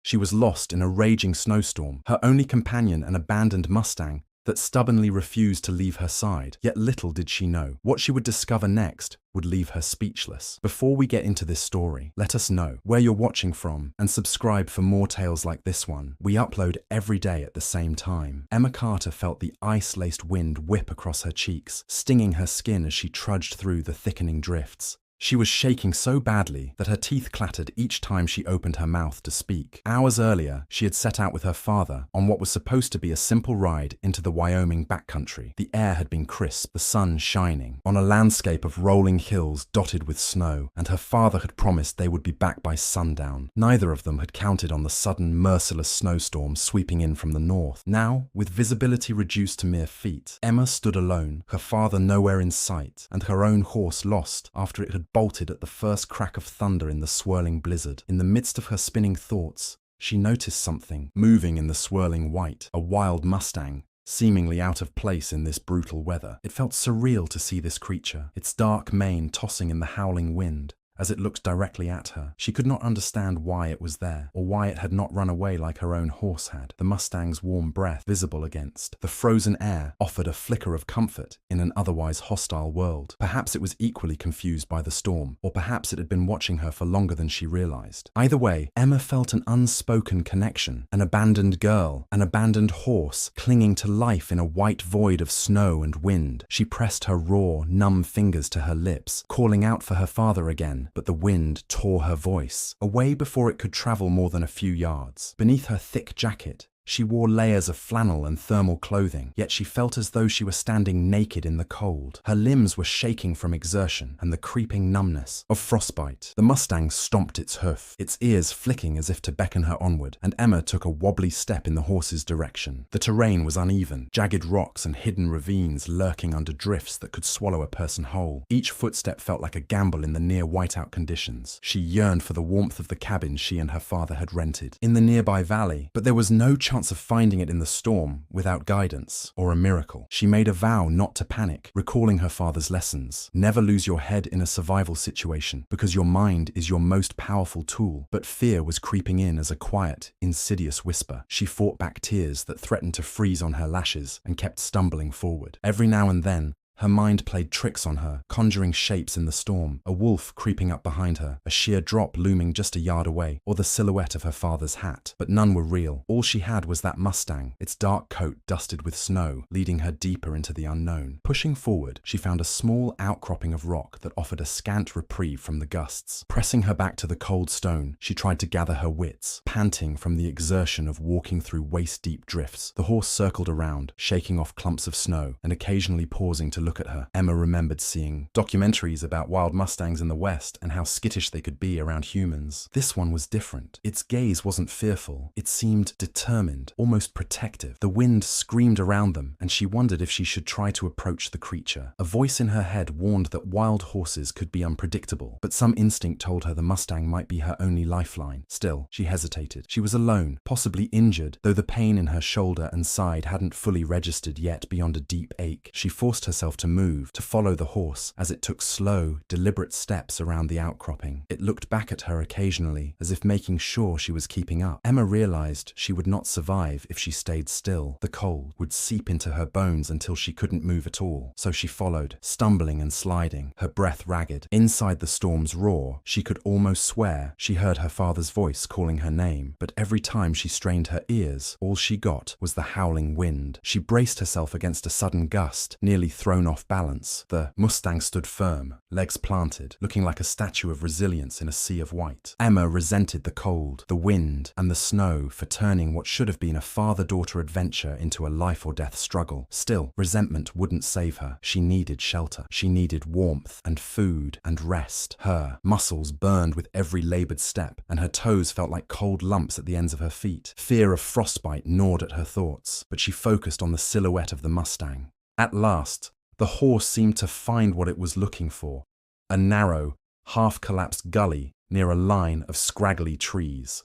She was lost in a raging snowstorm, her only companion an abandoned Mustang that stubbornly refused to leave her side. Yet little did she know, what she would discover next would leave her speechless. Before we get into this story, let us know where you're watching from and subscribe for more tales like this one. We upload every day at the same time. Emma Carter felt the ice-laced wind whip across her cheeks, stinging her skin as she trudged through the thickening drifts. She was shaking so badly that her teeth clattered each time she opened her mouth to speak. Hours earlier, she had set out with her father on what was supposed to be a simple ride into the Wyoming backcountry. The air had been crisp, the sun shining, on a landscape of rolling hills dotted with snow, and her father had promised they would be back by sundown. Neither of them had counted on the sudden, merciless snowstorm sweeping in from the north. Now, with visibility reduced to mere feet, Emma stood alone, her father nowhere in sight, and her own horse lost after it had bolted at the first crack of thunder in the swirling blizzard. In the midst of her spinning thoughts, she noticed something moving in the swirling white, a wild Mustang, seemingly out of place in this brutal weather. It felt surreal to see this creature, its dark mane tossing in the howling wind. As it looked directly at her, she could not understand why it was there, or why it had not run away like her own horse had. The Mustang's warm breath visible against the frozen air offered a flicker of comfort in an otherwise hostile world. Perhaps it was equally confused by the storm, or perhaps it had been watching her for longer than she realized. Either way, Emma felt an unspoken connection, an abandoned girl, an abandoned horse, clinging to life in a white void of snow and wind. She pressed her raw, numb fingers to her lips, calling out for her father again. But the wind tore her voice, away before it could travel more than a few yards. Beneath her thick jacket, she wore layers of flannel and thermal clothing, yet she felt as though she were standing naked in the cold. Her limbs were shaking from exertion and the creeping numbness of frostbite. The Mustang stomped its hoof, its ears flicking as if to beckon her onward, and Emma took a wobbly step in the horse's direction. The terrain was uneven, jagged rocks and hidden ravines lurking under drifts that could swallow a person whole. Each footstep felt like a gamble in the near whiteout conditions. She yearned for the warmth of the cabin she and her father had rented in the nearby valley, but there was no chance of finding it in the storm without guidance or a miracle. She made a vow not to panic, recalling her father's lessons. Never lose your head in a survival situation, because your mind is your most powerful tool. But fear was creeping in as a quiet, insidious whisper. She fought back tears that threatened to freeze on her lashes and kept stumbling forward. Every now and then, her mind played tricks on her, conjuring shapes in the storm, a wolf creeping up behind her, a sheer drop looming just a yard away, or the silhouette of her father's hat. But none were real. All she had was that Mustang, its dark coat dusted with snow, leading her deeper into the unknown. Pushing forward, she found a small outcropping of rock that offered a scant reprieve from the gusts. Pressing her back to the cold stone, she tried to gather her wits, panting from the exertion of walking through waist-deep drifts. The horse circled around, shaking off clumps of snow, and occasionally pausing to look at her. Emma remembered seeing documentaries about wild Mustangs in the West and how skittish they could be around humans. This one was different. Its gaze wasn't fearful. It seemed determined, almost protective. The wind screamed around them, and she wondered if she should try to approach the creature. A voice in her head warned that wild horses could be unpredictable, but some instinct told her the Mustang might be her only lifeline. Still, she hesitated. She was alone, possibly injured, though the pain in her shoulder and side hadn't fully registered yet beyond a deep ache. She forced herself to move, to follow the horse as it took slow, deliberate steps around the outcropping. It looked back at her occasionally, as if making sure she was keeping up. Emma realized she would not survive if she stayed still. The cold would seep into her bones until she couldn't move at all. So she followed, stumbling and sliding, her breath ragged. Inside the storm's roar, she could almost swear she heard her father's voice calling her name, but every time she strained her ears, all she got was the howling wind. She braced herself against a sudden gust, nearly thrown off balance. The Mustang stood firm, legs planted, looking like a statue of resilience in a sea of white. Emma resented the cold, the wind, and the snow for turning what should have been a father-daughter adventure into a life-or-death struggle. Still, resentment wouldn't save her. She needed shelter. She needed warmth and food and rest. Her muscles burned with every labored step, and her toes felt like cold lumps at the ends of her feet. Fear of frostbite gnawed at her thoughts, but she focused on the silhouette of the Mustang. At last, the horse seemed to find what it was looking for, a narrow, half-collapsed gully near a line of scraggly trees.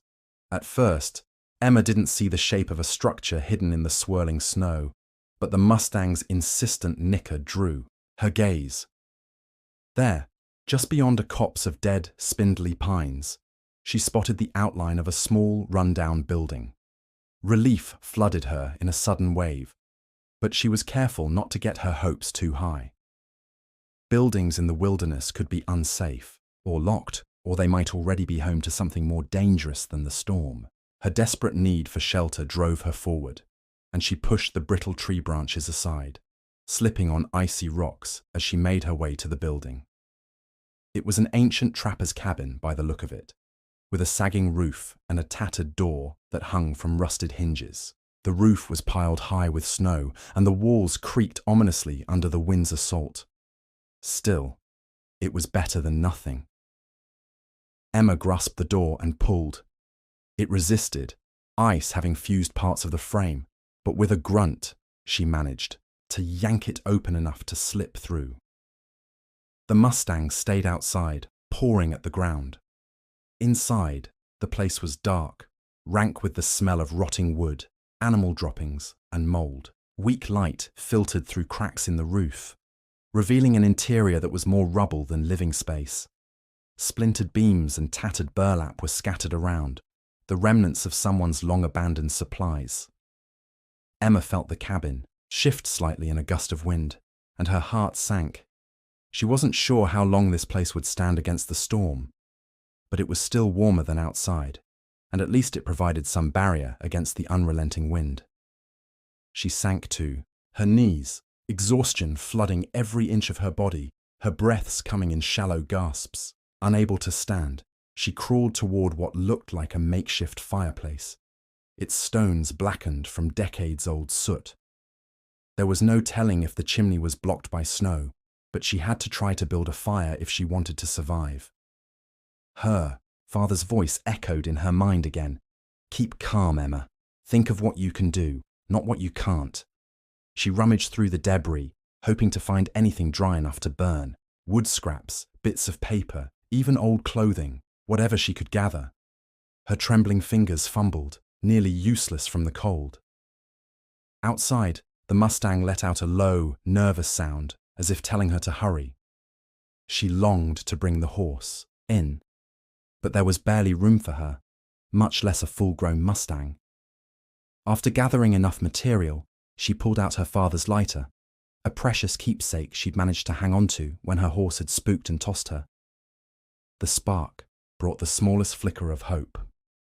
At first, Emma didn't see the shape of a structure hidden in the swirling snow, but the Mustang's insistent nicker drew her gaze. There, just beyond a copse of dead, spindly pines, she spotted the outline of a small, run-down building. Relief flooded her in a sudden wave, but she was careful not to get her hopes too high. Buildings in the wilderness could be unsafe, or locked, or they might already be home to something more dangerous than the storm. Her desperate need for shelter drove her forward, and she pushed the brittle tree branches aside, slipping on icy rocks as she made her way to the building. It was an ancient trapper's cabin by the look of it, with a sagging roof and a tattered door that hung from rusted hinges. The roof was piled high with snow, and the walls creaked ominously under the wind's assault. Still, it was better than nothing. Emma grasped the door and pulled. It resisted, ice having fused parts of the frame, but with a grunt, she managed to yank it open enough to slip through. The Mustang stayed outside, pawing at the ground. Inside, the place was dark, rank with the smell of rotting wood, animal droppings, and mold. Weak light filtered through cracks in the roof, revealing an interior that was more rubble than living space. Splintered beams and tattered burlap were scattered around, the remnants of someone's long-abandoned supplies. Emma felt the cabin shift slightly in a gust of wind, and her heart sank. She wasn't sure how long this place would stand against the storm, but it was still warmer than outside, and at least it provided some barrier against the unrelenting wind. She sank too, her knees, exhaustion flooding every inch of her body, her breaths coming in shallow gasps. Unable to stand, she crawled toward what looked like a makeshift fireplace, its stones blackened from decades-old soot. There was no telling if the chimney was blocked by snow, but she had to try to build a fire if she wanted to survive. Her father's voice echoed in her mind again. "Keep calm, Emma. Think of what you can do, not what you can't." She rummaged through the debris, hoping to find anything dry enough to burn. Wood scraps, bits of paper, even old clothing, whatever she could gather. Her trembling fingers fumbled, nearly useless from the cold. Outside, the Mustang let out a low, nervous sound, as if telling her to hurry. She longed to bring the horse in, but there was barely room for her, much less a full-grown Mustang. After gathering enough material, she pulled out her father's lighter, a precious keepsake she'd managed to hang on to when her horse had spooked and tossed her. The spark brought the smallest flicker of hope.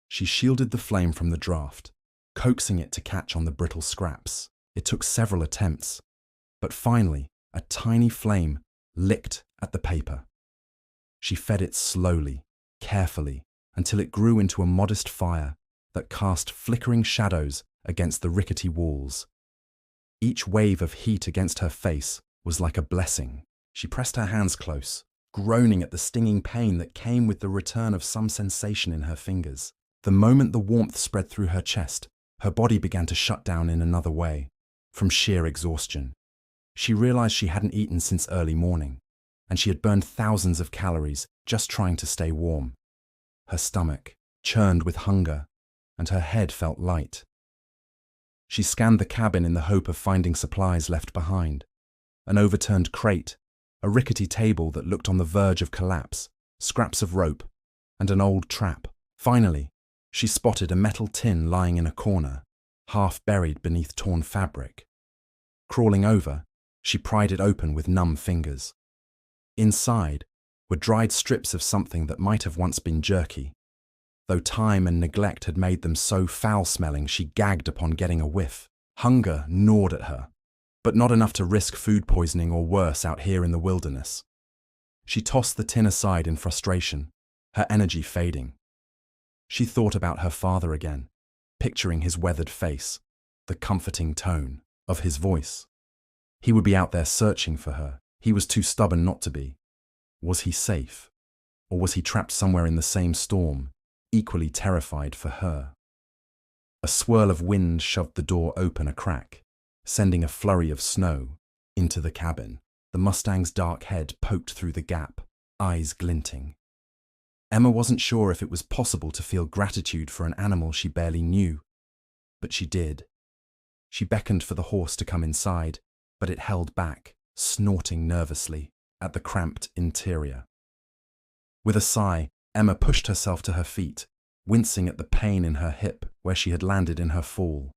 She shielded the flame from the draft, coaxing it to catch on the brittle scraps. It took several attempts, but finally, a tiny flame licked at the paper. She fed it slowly, carefully, until it grew into a modest fire that cast flickering shadows against the rickety walls. Each wave of heat against her face was like a blessing. She pressed her hands close, groaning at the stinging pain that came with the return of some sensation in her fingers. The moment the warmth spread through her chest, her body began to shut down in another way, from sheer exhaustion. She realized she hadn't eaten since early morning, and she had burned thousands of calories just trying to stay warm. Her stomach churned with hunger, and her head felt light. She scanned the cabin in the hope of finding supplies left behind. An overturned crate, a rickety table that looked on the verge of collapse, scraps of rope, and an old trap. Finally, she spotted a metal tin lying in a corner, half buried beneath torn fabric. Crawling over, she pried it open with numb fingers. Inside were dried strips of something that might have once been jerky. Though time and neglect had made them so foul-smelling, she gagged upon getting a whiff. Hunger gnawed at her, but not enough to risk food poisoning or worse out here in the wilderness. She tossed the tin aside in frustration, her energy fading. She thought about her father again, picturing his weathered face, the comforting tone of his voice. He would be out there searching for her. He was too stubborn not to be. Was he safe? Or was he trapped somewhere in the same storm, equally terrified for her? A swirl of wind shoved the door open a crack, sending a flurry of snow into the cabin. The Mustang's dark head poked through the gap, eyes glinting. Emma wasn't sure if it was possible to feel gratitude for an animal she barely knew, but she did. She beckoned for the horse to come inside, but it held back, snorting nervously at the cramped interior. With a sigh, Emma pushed herself to her feet, wincing at the pain in her hip where she had landed in her fall.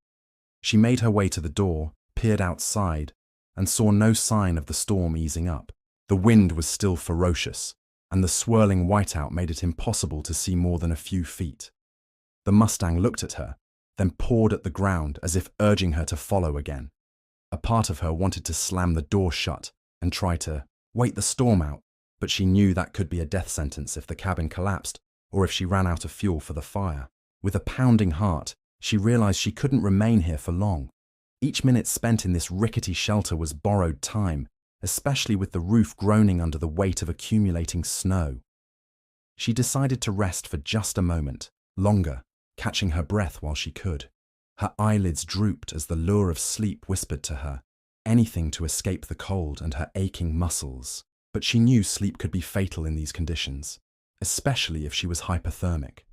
She made her way to the door, peered outside, and saw no sign of the storm easing up. The wind was still ferocious, and the swirling whiteout made it impossible to see more than a few feet. The Mustang looked at her, then pawed at the ground as if urging her to follow again. A part of her wanted to slam the door shut and try to wait the storm out, but she knew that could be a death sentence if the cabin collapsed or if she ran out of fuel for the fire. With a pounding heart, she realized she couldn't remain here for long. Each minute spent in this rickety shelter was borrowed time, especially with the roof groaning under the weight of accumulating snow. She decided to rest for just a moment, longer, catching her breath while she could. Her eyelids drooped as the lure of sleep whispered to her, anything to escape the cold and her aching muscles. But she knew sleep could be fatal in these conditions, especially if she was hypothermic.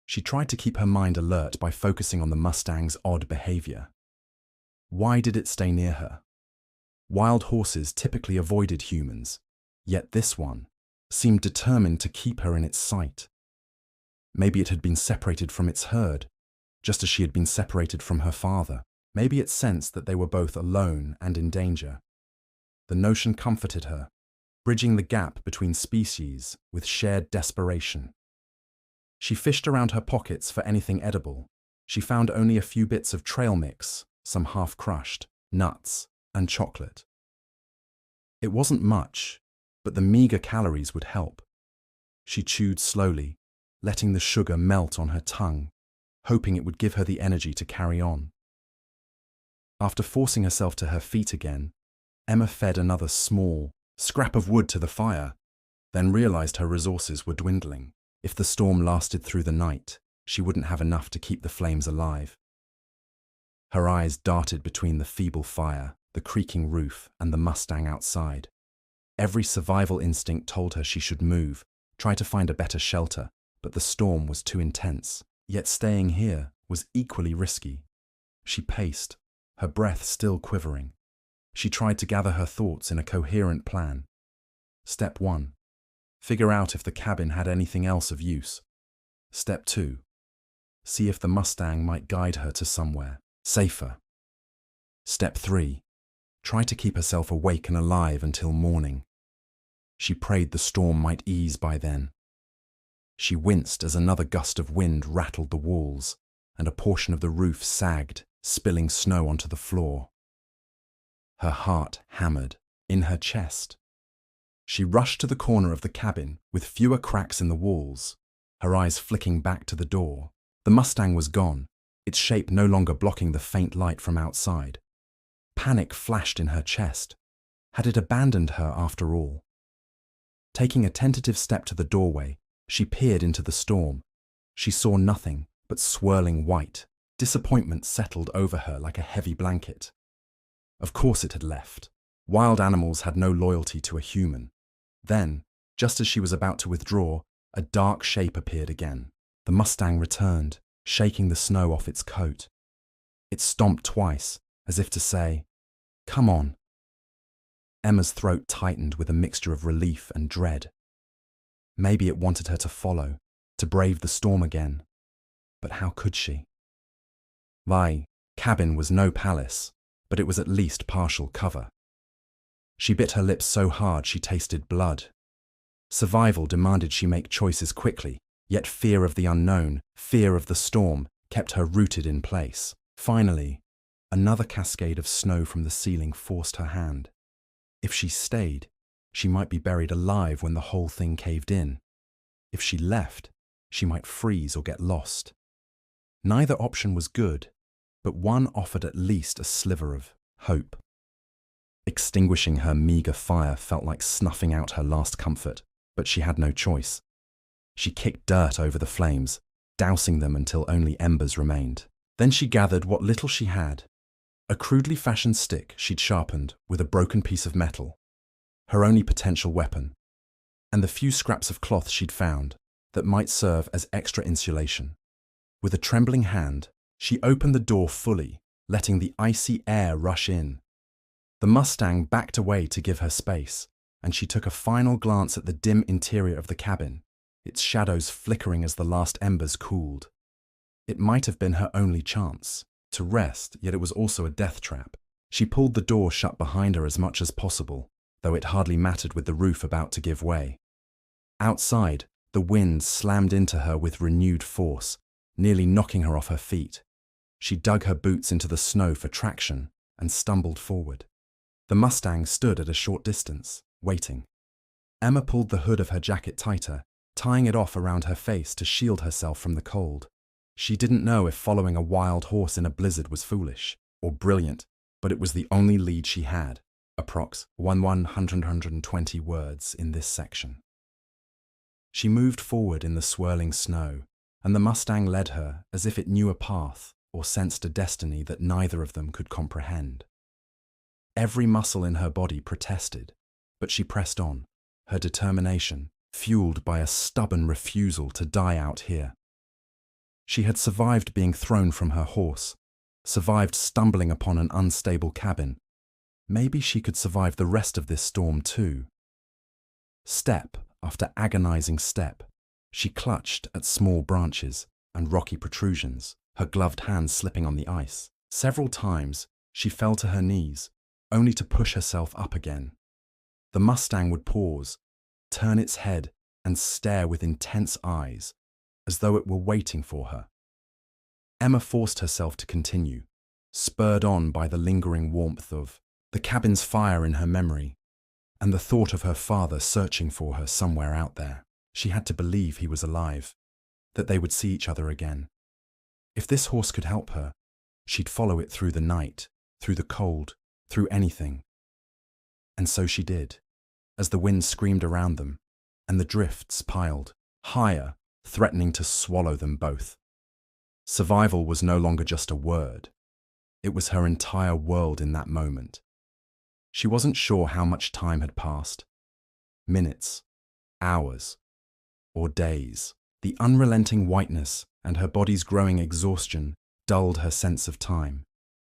She tried to keep her mind alert by focusing on the Mustang's odd behavior. Why did it stay near her? Wild horses typically avoided humans, yet this one seemed determined to keep her in its sight. Maybe it had been separated from its herd, just as she had been separated from her father. Maybe it sensed that they were both alone and in danger. The notion comforted her, bridging the gap between species with shared desperation. She fished around her pockets for anything edible. She found only a few bits of trail mix, some half-crushed, nuts, and chocolate. It wasn't much, but the meager calories would help. She chewed slowly, letting the sugar melt on her tongue, hoping it would give her the energy to carry on. After forcing herself to her feet again, Emma fed another small scrap of wood to the fire, then realized her resources were dwindling. If the storm lasted through the night, she wouldn't have enough to keep the flames alive. Her eyes darted between the feeble fire, the creaking roof, and the Mustang outside. Every survival instinct told her she should move, try to find a better shelter, but the storm was too intense. Yet staying here was equally risky. She paced, her breath still quivering. She tried to gather her thoughts in a coherent plan. Step 1. Figure out if the cabin had anything else of use. Step 2. See if the Mustang might guide her to somewhere safer. Step 3. Try to keep herself awake and alive until morning. She prayed the storm might ease by then. She winced as another gust of wind rattled the walls, and a portion of the roof sagged, spilling snow onto the floor. Her heart hammered in her chest. She rushed to the corner of the cabin with fewer cracks in the walls, her eyes flicking back to the door. The Mustang was gone, its shape no longer blocking the faint light from outside. Panic flashed in her chest. Had it abandoned her after all? Taking a tentative step to the doorway, she peered into the storm. She saw nothing but swirling white. Disappointment settled over her like a heavy blanket. Of course it had left. Wild animals had no loyalty to a human. Then, just as she was about to withdraw, a dark shape appeared again. The Mustang returned, shaking the snow off its coat. It stomped twice, as if to say, "Come on." Emma's throat tightened with a mixture of relief and dread. Maybe it wanted her to follow, to brave the storm again. But how could she? The cabin was no palace, but it was at least partial cover. She bit her lips so hard she tasted blood. Survival demanded she make choices quickly, yet fear of the unknown, fear of the storm, kept her rooted in place. Finally, another cascade of snow from the ceiling forced her hand. If she stayed, she might be buried alive when the whole thing caved in. If she left, she might freeze or get lost. Neither option was good, but one offered at least a sliver of hope. Extinguishing her meager fire felt like snuffing out her last comfort, but she had no choice. She kicked dirt over the flames, dousing them until only embers remained. Then she gathered what little she had. A crudely fashioned stick she'd sharpened with a broken piece of metal, her only potential weapon, and the few scraps of cloth she'd found that might serve as extra insulation. With a trembling hand, she opened the door fully, letting the icy air rush in. The Mustang backed away to give her space, and she took a final glance at the dim interior of the cabin. its shadows flickering as the last embers cooled. It might have been her only chance to rest, yet it was also a death trap. She pulled the door shut behind her as much as possible, though it hardly mattered with the roof about to give way. Outside, the wind slammed into her with renewed force, nearly knocking her off her feet. She dug her boots into the snow for traction and stumbled forward. The Mustang stood at a short distance, waiting. Emma pulled the hood of her jacket tighter, tying it off around her face to shield herself from the cold. She didn't know if following a wild horse in a blizzard was foolish or brilliant, but it was the only lead she had, approx. 120 words in this section. She moved forward in the swirling snow, and the Mustang led her as if it knew a path or sensed a destiny that neither of them could comprehend. Every muscle in her body protested, but she pressed on, her determination fueled by a stubborn refusal to die out here. She had survived being thrown from her horse, survived stumbling upon an unstable cabin. Maybe she could survive the rest of this storm too. Step after agonizing step, she clutched at small branches and rocky protrusions, her gloved hands slipping on the ice. Several times, she fell to her knees, only to push herself up again. The Mustang would pause, turn its head, and stare with intense eyes, as though it were waiting for her. Emma forced herself to continue, spurred on by the lingering warmth of the cabin's fire in her memory, and the thought of her father searching for her somewhere out there. She had to believe he was alive, that they would see each other again. If this horse could help her, she'd follow it through the night, through the cold, through anything. And so she did, as the wind screamed around them, and the drifts piled higher, threatening to swallow them both. Survival was no longer just a word. It was her entire world in that moment. She wasn't sure how much time had passed. Minutes, hours, or days. The unrelenting whiteness and her body's growing exhaustion dulled her sense of time.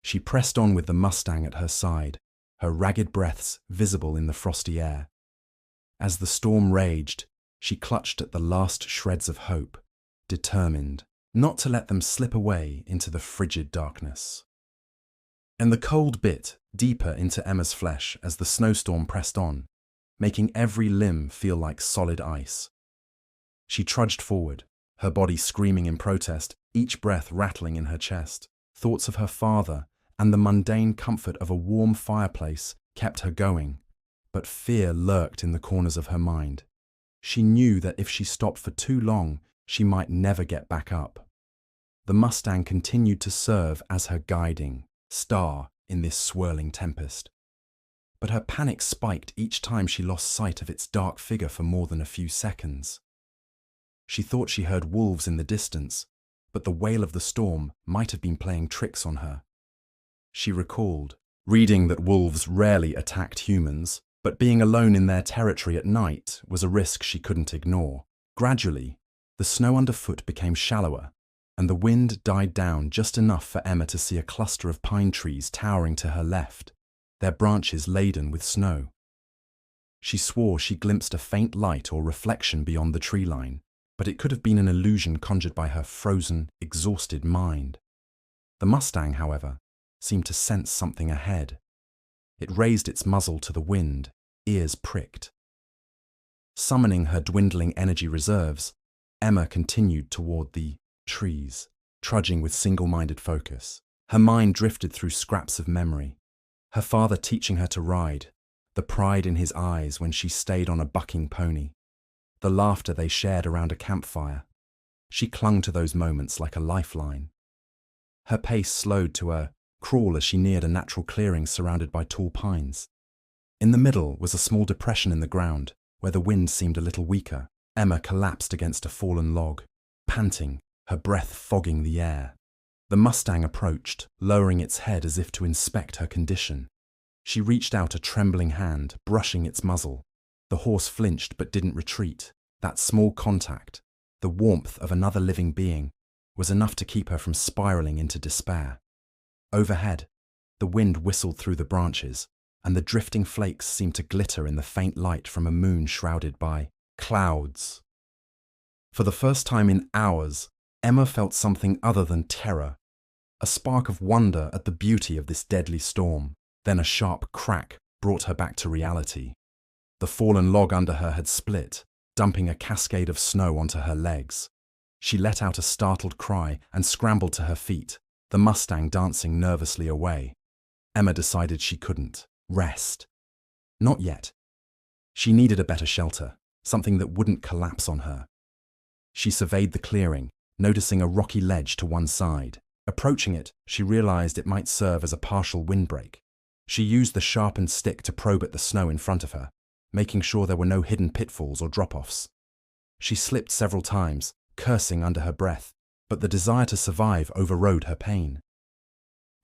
She pressed on with the Mustang at her side, her ragged breaths visible in the frosty air. As the storm raged, she clutched at the last shreds of hope, determined not to let them slip away into the frigid darkness. And the cold bit deeper into Emma's flesh as the snowstorm pressed on, making every limb feel like solid ice. She trudged forward, her body screaming in protest, each breath rattling in her chest. Thoughts of her father and the mundane comfort of a warm fireplace kept her going, but fear lurked in the corners of her mind. She knew that if she stopped for too long, she might never get back up. The Mustang continued to serve as her guiding star in this swirling tempest. But her panic spiked each time she lost sight of its dark figure for more than a few seconds. She thought she heard wolves in the distance, but the wail of the storm might have been playing tricks on her. She recalled reading that wolves rarely attacked humans, but being alone in their territory at night was a risk she couldn't ignore. Gradually, the snow underfoot became shallower, and the wind died down just enough for Emma to see a cluster of pine trees towering to her left, their branches laden with snow. She swore she glimpsed a faint light or reflection beyond the tree line, but it could have been an illusion conjured by her frozen, exhausted mind. The Mustang, however, seemed to sense something ahead. It raised its muzzle to the wind, ears pricked. Summoning her dwindling energy reserves, Emma continued toward the trees, trudging with single-minded focus. Her mind drifted through scraps of memory. Her father teaching her to ride, the pride in his eyes when she stayed on a bucking pony, the laughter they shared around a campfire. She clung to those moments like a lifeline. Her pace slowed to a crawl as she neared a natural clearing surrounded by tall pines. In the middle was a small depression in the ground, where the wind seemed a little weaker. Emma collapsed against a fallen log, panting, her breath fogging the air. The Mustang approached, lowering its head as if to inspect her condition. She reached out a trembling hand, brushing its muzzle. The horse flinched but didn't retreat. That small contact, the warmth of another living being, was enough to keep her from spiraling into despair. Overhead, the wind whistled through the branches, and the drifting flakes seemed to glitter in the faint light from a moon shrouded by clouds. For the first time in hours, Emma felt something other than terror, a spark of wonder at the beauty of this deadly storm. Then a sharp crack brought her back to reality. The fallen log under her had split, dumping a cascade of snow onto her legs. She let out a startled cry and scrambled to her feet, the Mustang dancing nervously away. Emma decided she couldn't rest. Not yet. She needed a better shelter, something that wouldn't collapse on her. She surveyed the clearing, noticing a rocky ledge to one side. Approaching it, she realized it might serve as a partial windbreak. She used the sharpened stick to probe at the snow in front of her, making sure there were no hidden pitfalls or drop-offs. She slipped several times, cursing under her breath, but the desire to survive overrode her pain.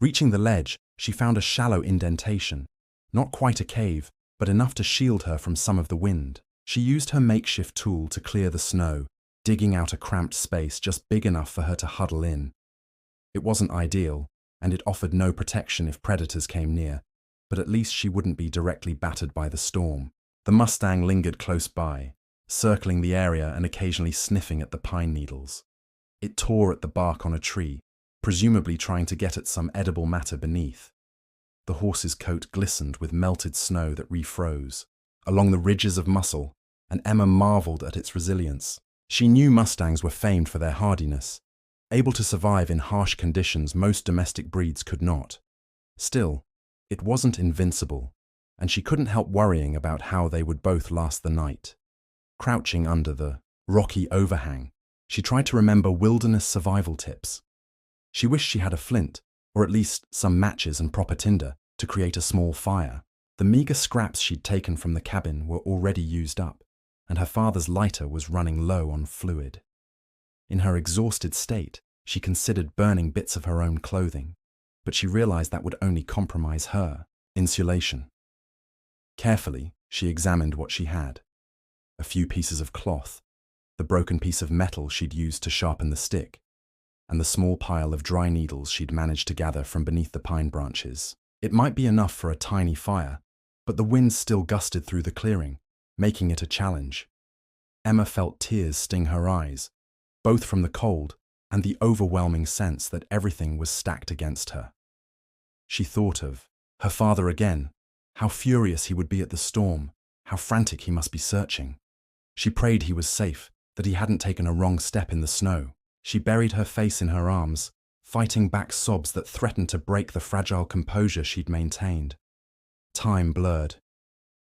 Reaching the ledge, she found a shallow indentation, not quite a cave, but enough to shield her from some of the wind. She used her makeshift tool to clear the snow, digging out a cramped space just big enough for her to huddle in. It wasn't ideal, and it offered no protection if predators came near, but at least she wouldn't be directly battered by the storm. The Mustang lingered close by, circling the area and occasionally sniffing at the pine needles. It tore at the bark on a tree, presumably trying to get at some edible matter beneath. The horse's coat glistened with melted snow that refroze along the ridges of muscle, and Emma marveled at its resilience. She knew Mustangs were famed for their hardiness, able to survive in harsh conditions most domestic breeds could not. Still, it wasn't invincible, and she couldn't help worrying about how they would both last the night. Crouching under the rocky overhang, she tried to remember wilderness survival tips. She wished she had a flint, or at least some matches and proper tinder, to create a small fire. The meager scraps she'd taken from the cabin were already used up, and her father's lighter was running low on fluid. In her exhausted state, she considered burning bits of her own clothing, but she realized that would only compromise her insulation. Carefully, she examined what she had. A few pieces of cloth, the broken piece of metal she'd used to sharpen the stick, and the small pile of dry needles she'd managed to gather from beneath the pine branches. It might be enough for a tiny fire, but the wind still gusted through the clearing, making it a challenge. Emma felt tears sting her eyes, both from the cold and the overwhelming sense that everything was stacked against her. She thought of her father again, how furious he would be at the storm, how frantic he must be searching. She prayed he was safe, that he hadn't taken a wrong step in the snow. She buried her face in her arms, fighting back sobs that threatened to break the fragile composure she'd maintained. Time blurred.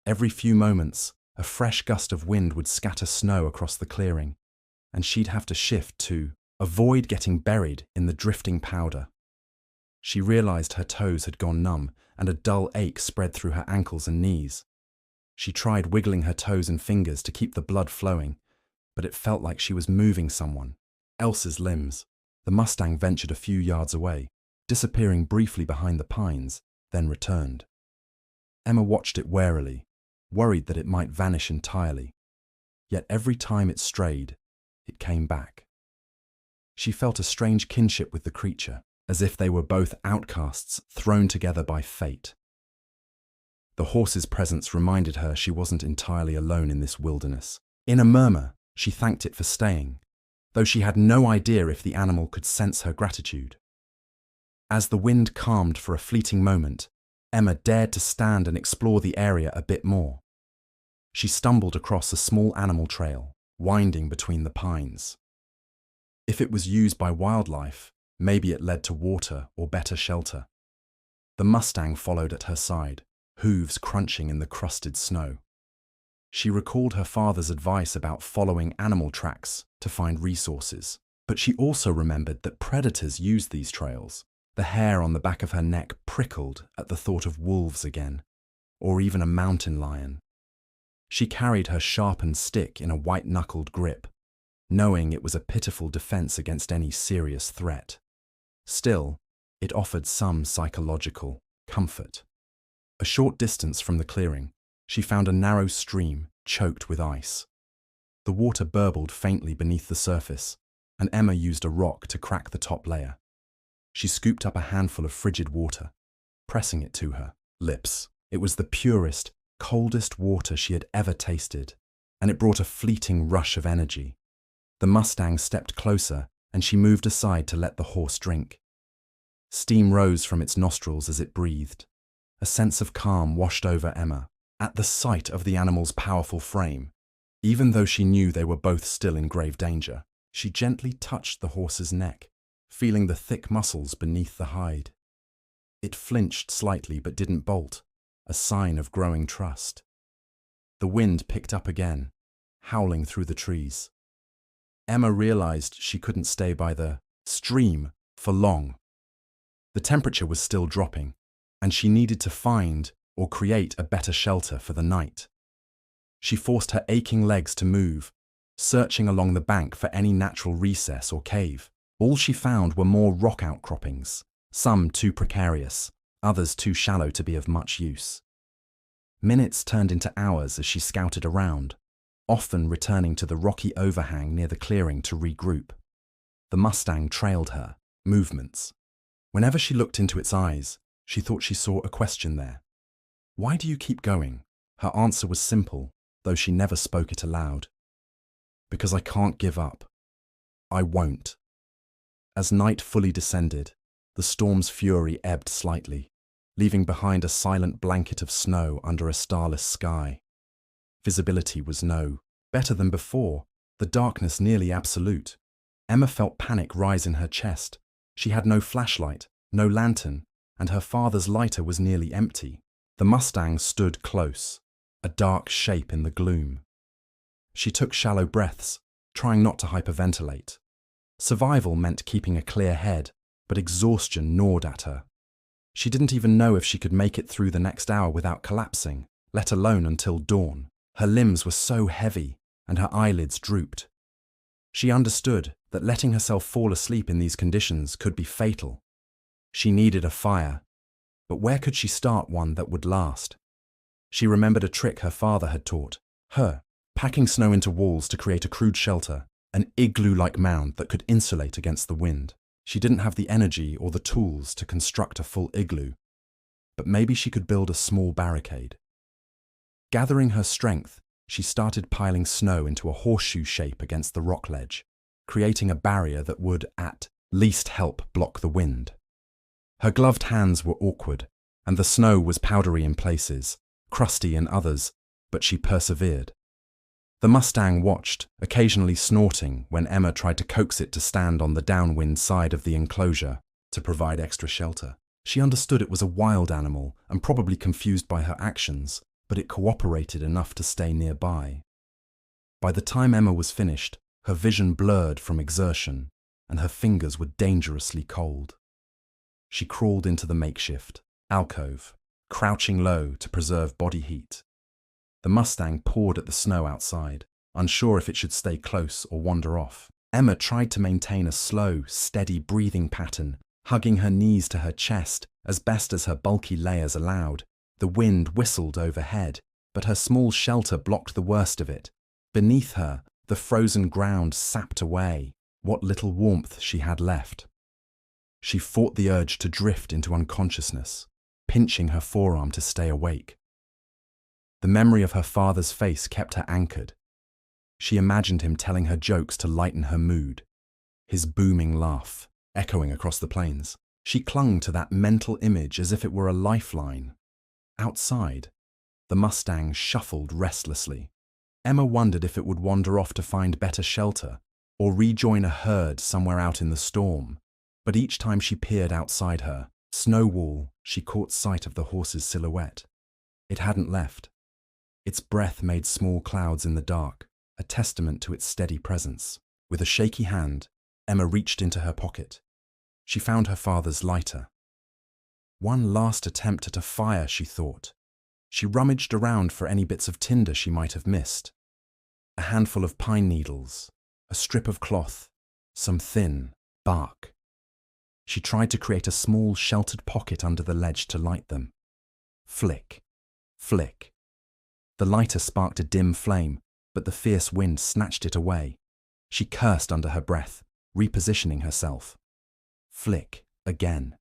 Every few moments, a fresh gust of wind would scatter snow across the clearing, and she'd have to shift to avoid getting buried in the drifting powder. She realized her toes had gone numb, and a dull ache spread through her ankles and knees. She tried wiggling her toes and fingers to keep the blood flowing, but it felt like she was moving someone else's limbs. The Mustang ventured a few yards away, disappearing briefly behind the pines, then returned. Emma watched it warily, worried that it might vanish entirely. Yet every time it strayed, it came back. She felt a strange kinship with the creature, as if they were both outcasts thrown together by fate. The horse's presence reminded her she wasn't entirely alone in this wilderness. In a murmur, she thanked it for staying, though she had no idea if the animal could sense her gratitude. As the wind calmed for a fleeting moment, Emma dared to stand and explore the area a bit more. She stumbled across a small animal trail, winding between the pines. If it was used by wildlife, maybe it led to water or better shelter. The Mustang followed at her side, hooves crunching in the crusted snow. She recalled her father's advice about following animal tracks to find resources, but she also remembered that predators used these trails. The hair on the back of her neck prickled at the thought of wolves again, or even a mountain lion. She carried her sharpened stick in a white-knuckled grip, knowing it was a pitiful defense against any serious threat. Still, it offered some psychological comfort. A short distance from the clearing, she found a narrow stream choked with ice. The water burbled faintly beneath the surface, and Emma used a rock to crack the top layer. She scooped up a handful of frigid water, pressing it to her lips. It was the purest, coldest water she had ever tasted, and it brought a fleeting rush of energy. The Mustang stepped closer, and she moved aside to let the horse drink. Steam rose from its nostrils as it breathed. A sense of calm washed over Emma at the sight of the animal's powerful frame. Even though she knew they were both still in grave danger, she gently touched the horse's neck, feeling the thick muscles beneath the hide. It flinched slightly but didn't bolt, a sign of growing trust. The wind picked up again, howling through the trees. Emma realized she couldn't stay by the stream for long. The temperature was still dropping, and she needed to find or create a better shelter for the night. She forced her aching legs to move, searching along the bank for any natural recess or cave. All she found were more rock outcroppings, some too precarious, others too shallow to be of much use. Minutes turned into hours as she scouted around, often returning to the rocky overhang near the clearing to regroup. The Mustang trailed her, movements. Whenever she looked into its eyes, she thought she saw a question there. "Why do you keep going?" Her answer was simple, though she never spoke it aloud. "Because I can't give up. I won't." As night fully descended, the storm's fury ebbed slightly, leaving behind a silent blanket of snow under a starless sky. Visibility was no better than before, the darkness nearly absolute. Emma felt panic rise in her chest. She had no flashlight, no lantern, and her father's lighter was nearly empty. The Mustang stood close, a dark shape in the gloom. She took shallow breaths, trying not to hyperventilate. Survival meant keeping a clear head, but exhaustion gnawed at her. She didn't even know if she could make it through the next hour without collapsing, let alone until dawn. Her limbs were so heavy, and her eyelids drooped. She understood that letting herself fall asleep in these conditions could be fatal. She needed a fire, but where could she start one that would last? She remembered a trick her father had taught her, packing snow into walls to create a crude shelter, an igloo-like mound that could insulate against the wind. She didn't have the energy or the tools to construct a full igloo, but maybe she could build a small barricade. Gathering her strength, she started piling snow into a horseshoe shape against the rock ledge, creating a barrier that would, at least, help block the wind. Her gloved hands were awkward, and the snow was powdery in places, crusty in others, but she persevered. The Mustang watched, occasionally snorting when Emma tried to coax it to stand on the downwind side of the enclosure to provide extra shelter. She understood it was a wild animal and probably confused by her actions, but it cooperated enough to stay nearby. By the time Emma was finished, her vision blurred from exertion, and her fingers were dangerously cold. She crawled into the makeshift alcove, crouching low to preserve body heat. The Mustang pawed at the snow outside, unsure if it should stay close or wander off. Emma tried to maintain a slow, steady breathing pattern, hugging her knees to her chest as best as her bulky layers allowed. The wind whistled overhead, but her small shelter blocked the worst of it. Beneath her, the frozen ground sapped away what little warmth she had left. She fought the urge to drift into unconsciousness, pinching her forearm to stay awake. The memory of her father's face kept her anchored. She imagined him telling her jokes to lighten her mood, his booming laugh echoing across the plains. She clung to that mental image as if it were a lifeline. Outside, the Mustang shuffled restlessly. Emma wondered if it would wander off to find better shelter or rejoin a herd somewhere out in the storm. But each time she peered outside her snow wall, she caught sight of the horse's silhouette. It hadn't left. Its breath made small clouds in the dark, a testament to its steady presence. With a shaky hand, Emma reached into her pocket. She found her father's lighter. One last attempt at a fire, she thought. She rummaged around for any bits of tinder she might have missed. A handful of pine needles, a strip of cloth, some thin bark. She tried to create a small, sheltered pocket under the ledge to light them. Flick, flick. The lighter sparked a dim flame, but the fierce wind snatched it away. She cursed under her breath, repositioning herself. Flick again.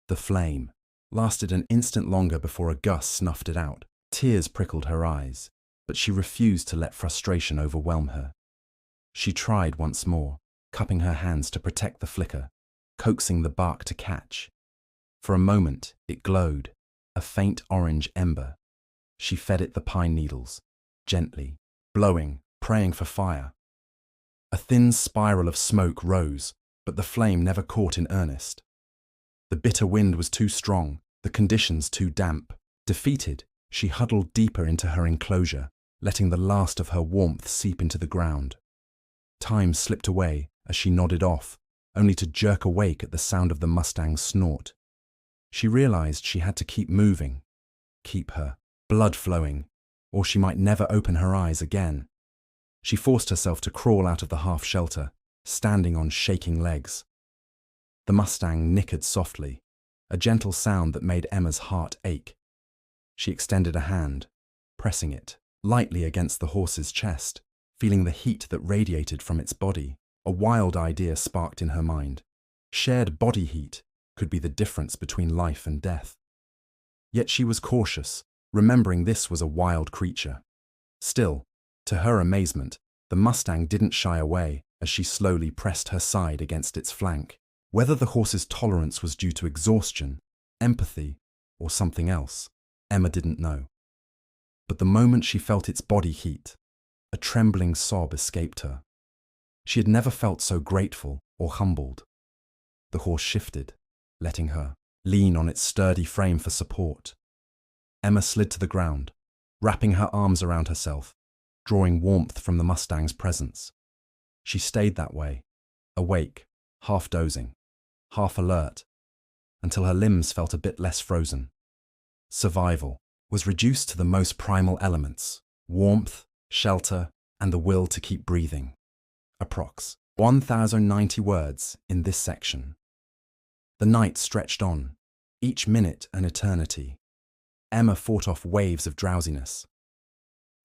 The flame lasted an instant longer before a gust snuffed it out. Tears prickled her eyes, but she refused to let frustration overwhelm her. She tried once more, cupping her hands to protect the flicker, coaxing the bark to catch. For a moment, it glowed, a faint orange ember. She fed it the pine needles, gently, blowing, praying for fire. A thin spiral of smoke rose, but the flame never caught in earnest. The bitter wind was too strong, the conditions too damp. Defeated, she huddled deeper into her enclosure, letting the last of her warmth seep into the ground. Time slipped away as she nodded off, only to jerk awake at the sound of the Mustang's snort. She realized she had to keep moving, keep her blood flowing, or she might never open her eyes again. She forced herself to crawl out of the half-shelter, standing on shaking legs. The Mustang nickered softly, a gentle sound that made Emma's heart ache. She extended a hand, pressing it lightly against the horse's chest, feeling the heat that radiated from its body. A wild idea sparked in her mind. Shared body heat could be the difference between life and death. Yet she was cautious, remembering this was a wild creature. Still, to her amazement, the Mustang didn't shy away as she slowly pressed her side against its flank. Whether the horse's tolerance was due to exhaustion, empathy, or something else, Emma didn't know. But the moment she felt its body heat, a trembling sob escaped her. She had never felt so grateful or humbled. The horse shifted, letting her lean on its sturdy frame for support. Emma slid to the ground, wrapping her arms around herself, drawing warmth from the Mustang's presence. She stayed that way, awake, half dozing, half alert, until her limbs felt a bit less frozen. Survival was reduced to the most primal elements: warmth, shelter, and the will to keep breathing. Approx. 1,090 words in this section. The night stretched on, each minute an eternity. Emma fought off waves of drowsiness.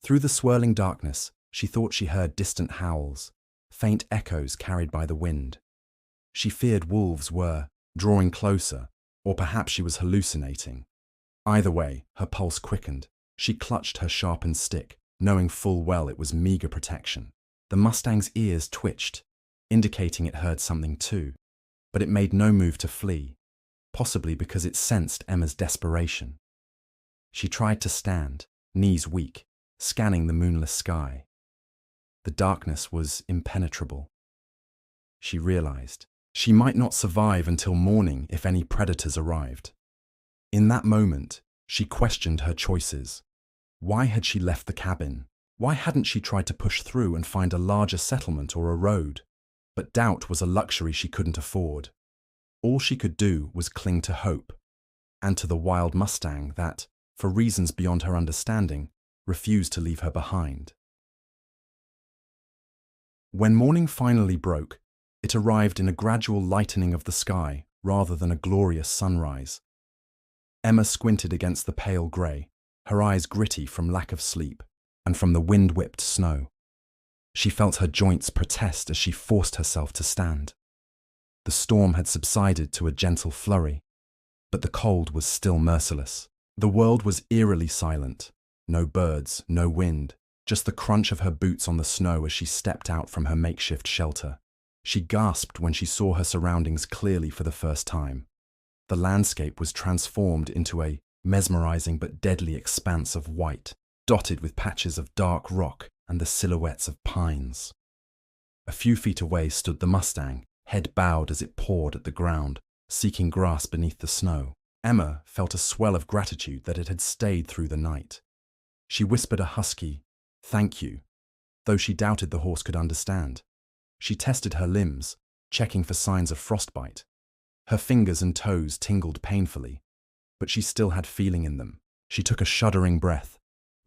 Through the swirling darkness, she thought she heard distant howls, faint echoes carried by the wind. She feared wolves were drawing closer, or perhaps she was hallucinating. Either way, her pulse quickened. She clutched her sharpened stick, knowing full well it was meager protection. The Mustang's ears twitched, indicating it heard something too, but it made no move to flee, possibly because it sensed Emma's desperation. She tried to stand, knees weak, scanning the moonless sky. The darkness was impenetrable. She realized she might not survive until morning if any predators arrived. In that moment, she questioned her choices. Why had she left the cabin? Why hadn't she tried to push through and find a larger settlement or a road? But doubt was a luxury she couldn't afford. All she could do was cling to hope, and to the wild Mustang that, for reasons beyond her understanding, refused to leave her behind. When morning finally broke, it arrived in a gradual lightening of the sky rather than a glorious sunrise. Emma squinted against the pale grey, her eyes gritty from lack of sleep and from the wind-whipped snow. She felt her joints protest as she forced herself to stand. The storm had subsided to a gentle flurry, but the cold was still merciless. The world was eerily silent. No birds, no wind, just the crunch of her boots on the snow as she stepped out from her makeshift shelter. She gasped when she saw her surroundings clearly for the first time. The landscape was transformed into a mesmerizing but deadly expanse of white, dotted with patches of dark rock and the silhouettes of pines. A few feet away stood the Mustang, head bowed as it pawed at the ground, seeking grass beneath the snow. Emma felt a swell of gratitude that it had stayed through the night. She whispered a husky, "Thank you," though she doubted the horse could understand. She tested her limbs, checking for signs of frostbite. Her fingers and toes tingled painfully, but she still had feeling in them. She took a shuddering breath,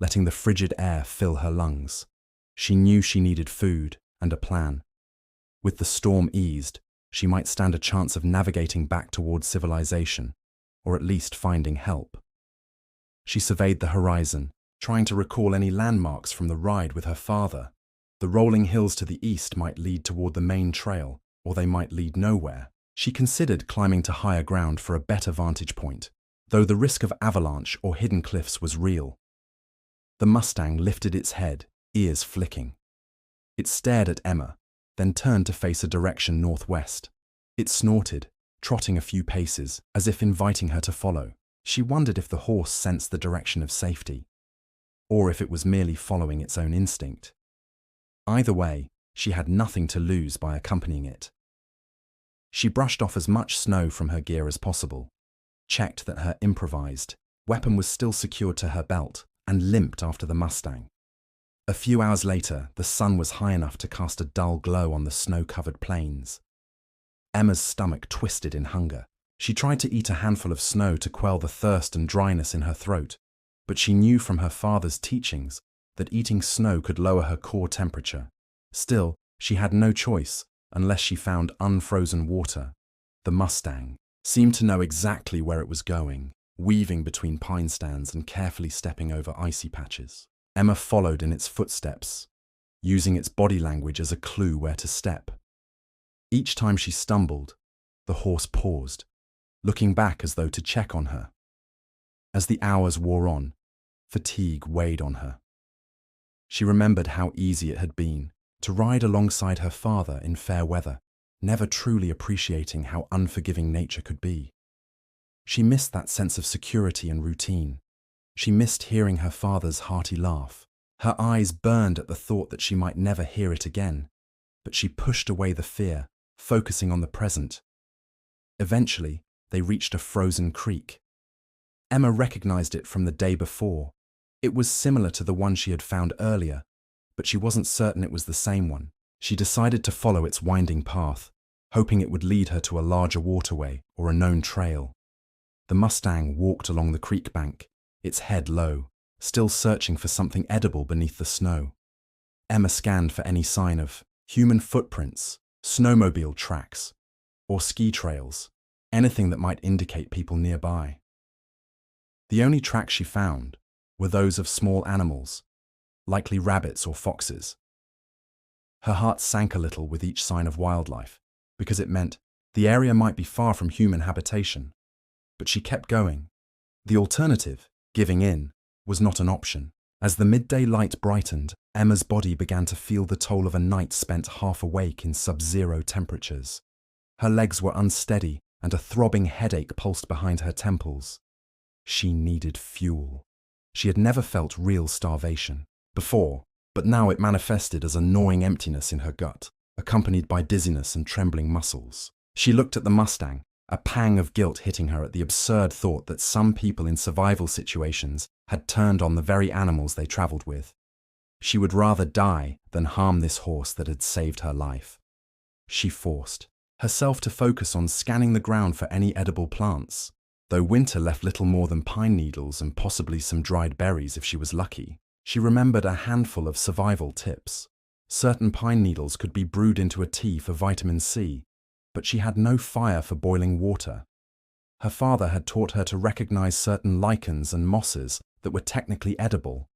letting the frigid air fill her lungs. She knew she needed food and a plan. With the storm eased, she might stand a chance of navigating back towards civilization, or at least finding help. She surveyed the horizon, trying to recall any landmarks from the ride with her father. The rolling hills to the east might lead toward the main trail, or they might lead nowhere. She considered climbing to higher ground for a better vantage point, though the risk of avalanche or hidden cliffs was real. The Mustang lifted its head, ears flicking. It stared at Emma, then turned to face a direction northwest. It snorted, trotting a few paces, as if inviting her to follow. She wondered if the horse sensed the direction of safety, or if it was merely following its own instinct. Either way, she had nothing to lose by accompanying it. She brushed off as much snow from her gear as possible, checked that her improvised weapon was still secured to her belt, and limped after the Mustang. A few hours later, the sun was high enough to cast a dull glow on the snow-covered plains. Emma's stomach twisted in hunger. She tried to eat a handful of snow to quell the thirst and dryness in her throat, but she knew from her father's teachings that eating snow could lower her core temperature. Still, she had no choice unless she found unfrozen water. The Mustang seemed to know exactly where it was going, weaving between pine stands and carefully stepping over icy patches. Emma followed in its footsteps, using its body language as a clue where to step. Each time she stumbled, the horse paused, looking back as though to check on her. As the hours wore on, fatigue weighed on her. She remembered how easy it had been to ride alongside her father in fair weather, never truly appreciating how unforgiving nature could be. She missed that sense of security and routine. She missed hearing her father's hearty laugh. Her eyes burned at the thought that she might never hear it again, but she pushed away the fear, focusing on the present. Eventually, they reached a frozen creek. Emma recognized it from the day before. It was similar to the one she had found earlier, but she wasn't certain it was the same one. She decided to follow its winding path, hoping it would lead her to a larger waterway or a known trail. The Mustang walked along the creek bank, its head low, still searching for something edible beneath the snow. Emma scanned for any sign of human footprints, snowmobile tracks, or ski trails, anything that might indicate people nearby. The only tracks she found were those of small animals, likely rabbits or foxes. Her heart sank a little with each sign of wildlife, because it meant the area might be far from human habitation. But she kept going. The alternative, giving in, was not an option. As the midday light brightened, Emma's body began to feel the toll of a night spent half awake in sub-zero temperatures. Her legs were unsteady, and a throbbing headache pulsed behind her temples. She needed fuel. She had never felt real starvation before, but now it manifested as a gnawing emptiness in her gut, accompanied by dizziness and trembling muscles. She looked at the Mustang, a pang of guilt hitting her at the absurd thought that some people in survival situations had turned on the very animals they traveled with. She would rather die than harm this horse that had saved her life. She forced herself to focus on scanning the ground for any edible plants, though winter left little more than pine needles and possibly some dried berries if she was lucky. She remembered a handful of survival tips. Certain pine needles could be brewed into a tea for vitamin C, but she had no fire for boiling water. Her father had taught her to recognize certain lichens and mosses that were technically edible,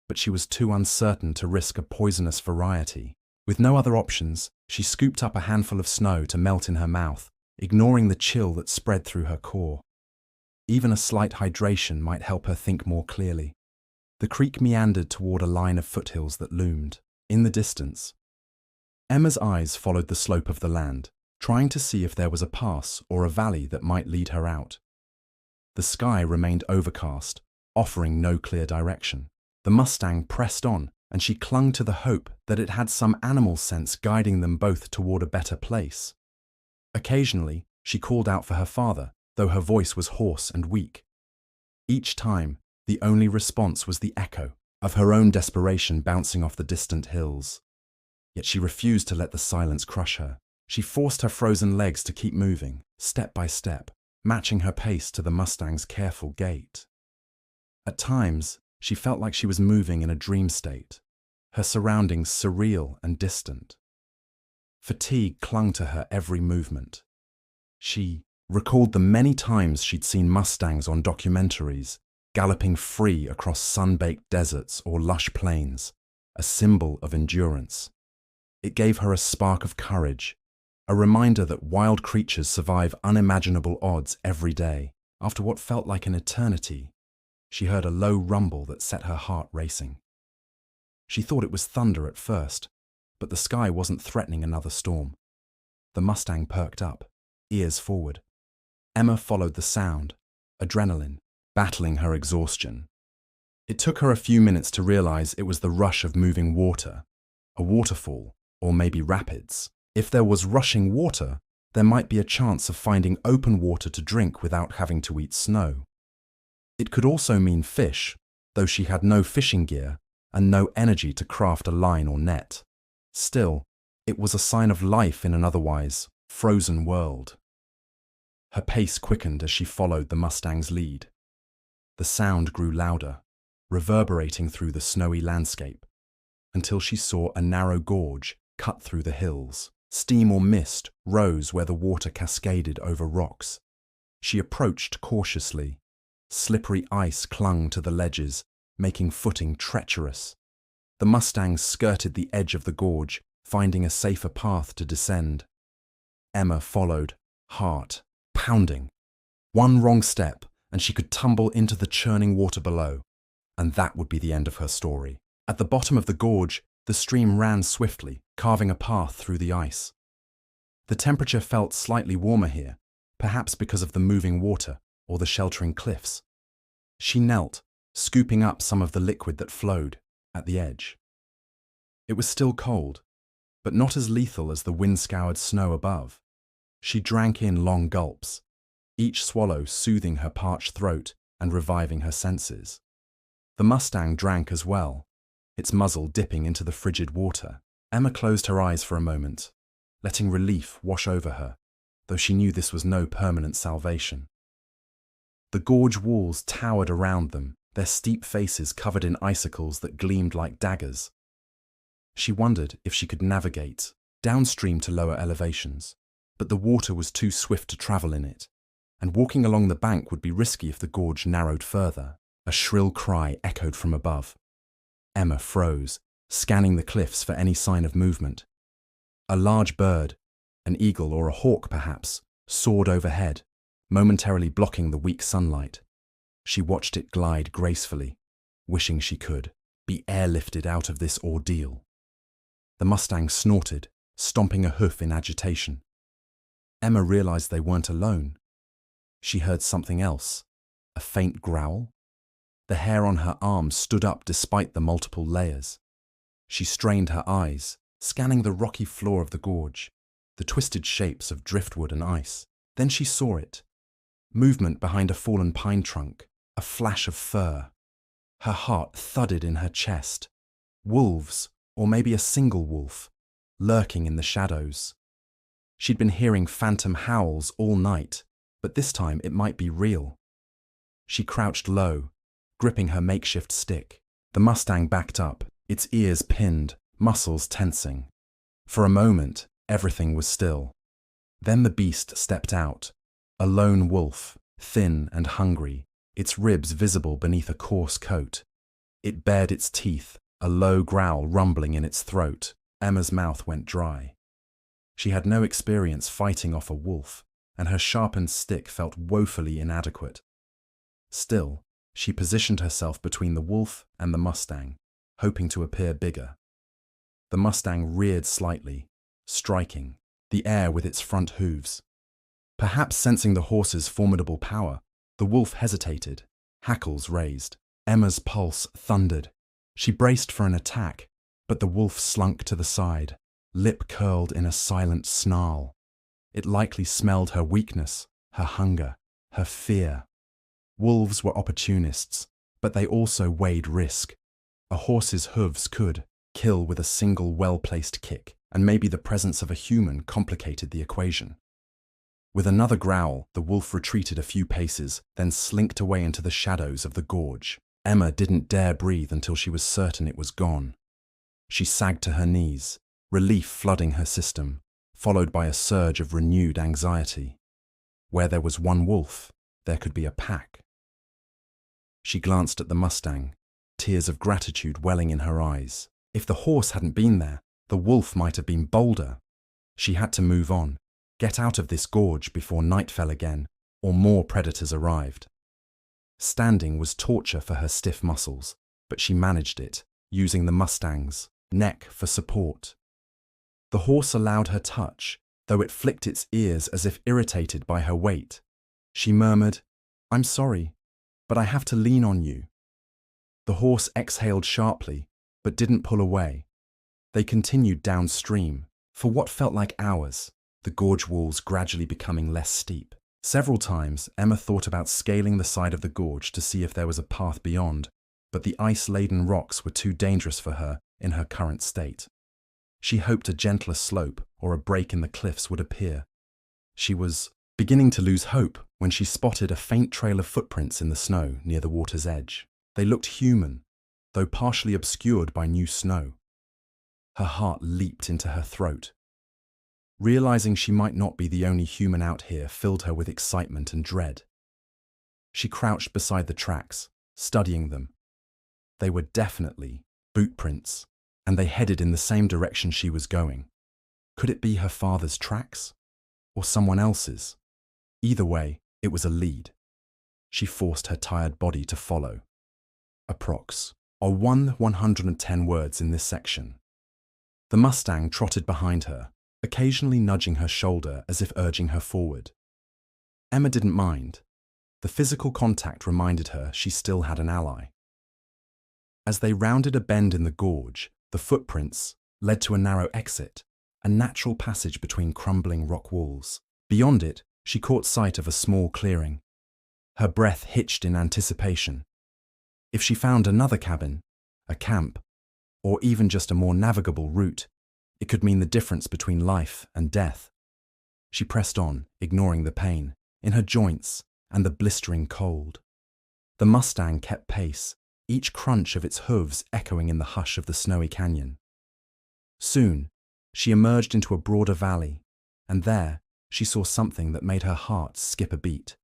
but she was too uncertain to risk a poisonous variety. With no other options, she scooped up a handful of snow to melt in her mouth, ignoring the chill that spread through her core. Even a slight hydration might help her think more clearly. The creek meandered toward a line of foothills that loomed in the distance. Emma's eyes followed the slope of the land, trying to see if there was a pass or a valley that might lead her out. The sky remained overcast, offering no clear direction. The Mustang pressed on, and she clung to the hope that it had some animal sense guiding them both toward a better place. Occasionally, she called out for her father, though her voice was hoarse and weak. Each time, the only response was the echo of her own desperation bouncing off the distant hills. Yet she refused to let the silence crush her. She forced her frozen legs to keep moving, step by step, matching her pace to the Mustang's careful gait. At times, she felt like she was moving in a dream state, her surroundings surreal and distant. Fatigue clung to her every movement. She recalled the many times she'd seen Mustangs on documentaries, galloping free across sun-baked deserts or lush plains, a symbol of endurance. It gave her a spark of courage, a reminder that wild creatures survive unimaginable odds every day. After what felt like an eternity, she heard a low rumble that set her heart racing. She thought it was thunder at first, but the sky wasn't threatening another storm. The Mustang perked up, ears forward. Emma followed the sound, adrenaline, battling her exhaustion. It took her a few minutes to realize it was the rush of moving water, a waterfall, or maybe rapids. If there was rushing water, there might be a chance of finding open water to drink without having to eat snow. It could also mean fish, though she had no fishing gear and no energy to craft a line or net. Still, it was a sign of life in an otherwise frozen world. Her pace quickened as she followed the Mustang's lead. The sound grew louder, reverberating through the snowy landscape, until she saw a narrow gorge cut through the hills. Steam or mist rose where the water cascaded over rocks. She approached cautiously. Slippery ice clung to the ledges, making footing treacherous. The Mustang skirted the edge of the gorge, finding a safer path to descend. Emma followed, heart pounding. One wrong step, and she could tumble into the churning water below, and that would be the end of her story. At the bottom of the gorge, the stream ran swiftly, carving a path through the ice. The temperature felt slightly warmer here, perhaps because of the moving water or the sheltering cliffs. She knelt, scooping up some of the liquid that flowed at the edge. It was still cold, but not as lethal as the wind-scoured snow above. She drank in long gulps, each swallow soothing her parched throat and reviving her senses. The Mustang drank as well, its muzzle dipping into the frigid water. Emma closed her eyes for a moment, letting relief wash over her, though she knew this was no permanent salvation. The gorge walls towered around them, their steep faces covered in icicles that gleamed like daggers. She wondered if she could navigate downstream to lower elevations, but the water was too swift to travel in it, and walking along the bank would be risky if the gorge narrowed further. A shrill cry echoed from above. Emma froze, scanning the cliffs for any sign of movement. A large bird, an eagle or a hawk perhaps, soared overhead, momentarily blocking the weak sunlight. She watched it glide gracefully, wishing she could be airlifted out of this ordeal. The Mustang snorted, stomping a hoof in agitation. Emma realized they weren't alone. She heard something else, a faint growl. The hair on her arm stood up despite the multiple layers. She strained her eyes, scanning the rocky floor of the gorge, the twisted shapes of driftwood and ice. Then she saw it. Movement behind a fallen pine trunk, a flash of fur. Her heart thudded in her chest. Wolves, or maybe a single wolf, lurking in the shadows. She'd been hearing phantom howls all night, but this time it might be real. She crouched low, gripping her makeshift stick. The Mustang backed up, its ears pinned, muscles tensing. For a moment, everything was still. Then the beast stepped out, a lone wolf, thin and hungry, its ribs visible beneath a coarse coat. It bared its teeth, a low growl rumbling in its throat. Emma's mouth went dry. She had no experience fighting off a wolf, and her sharpened stick felt woefully inadequate. Still, she positioned herself between the wolf and the Mustang, hoping to appear bigger. The Mustang reared slightly, striking the air with its front hooves. Perhaps sensing the horse's formidable power, the wolf hesitated, hackles raised. Emma's pulse thundered. She braced for an attack, but the wolf slunk to the side, lip curled in a silent snarl. It likely smelled her weakness, her hunger, her fear. Wolves were opportunists, but they also weighed risk. A horse's hooves could kill with a single well-placed kick, and maybe the presence of a human complicated the equation. With another growl, the wolf retreated a few paces, then slinked away into the shadows of the gorge. Emma didn't dare breathe until she was certain it was gone. She sagged to her knees, relief flooding her system, followed by a surge of renewed anxiety. Where there was one wolf, there could be a pack. She glanced at the Mustang, tears of gratitude welling in her eyes. If the horse hadn't been there, the wolf might have been bolder. She had to move on, get out of this gorge before night fell again, or more predators arrived. Standing was torture for her stiff muscles, but she managed it, using the Mustang's neck for support. The horse allowed her touch, though it flicked its ears as if irritated by her weight. She murmured, "I'm sorry, but I have to lean on you." The horse exhaled sharply, but didn't pull away. They continued downstream, for what felt like hours, the gorge walls gradually becoming less steep. Several times, Emma thought about scaling the side of the gorge to see if there was a path beyond, but the ice-laden rocks were too dangerous for her in her current state. She hoped a gentler slope or a break in the cliffs would appear. She was beginning to lose hope when she spotted a faint trail of footprints in the snow near the water's edge. They looked human, though partially obscured by new snow. Her heart leaped into her throat. Realizing she might not be the only human out here filled her with excitement and dread. She crouched beside the tracks, studying them. They were definitely boot prints, and they headed in the same direction she was going. Could it be her father's tracks? Or someone else's? Either way, it was a lead. She forced her tired body to follow. Approx. Are 110 words in this section. The Mustang trotted behind her, occasionally nudging her shoulder as if urging her forward. Emma didn't mind. The physical contact reminded her she still had an ally. As they rounded a bend in the gorge, the footprints led to a narrow exit, a natural passage between crumbling rock walls. Beyond it, she caught sight of a small clearing. Her breath hitched in anticipation. If she found another cabin, a camp, or even just a more navigable route, it could mean the difference between life and death. She pressed on, ignoring the pain in her joints and the blistering cold. The Mustang kept pace, each crunch of its hooves echoing in the hush of the snowy canyon. Soon, she emerged into a broader valley, and there she saw something that made her heart skip a beat.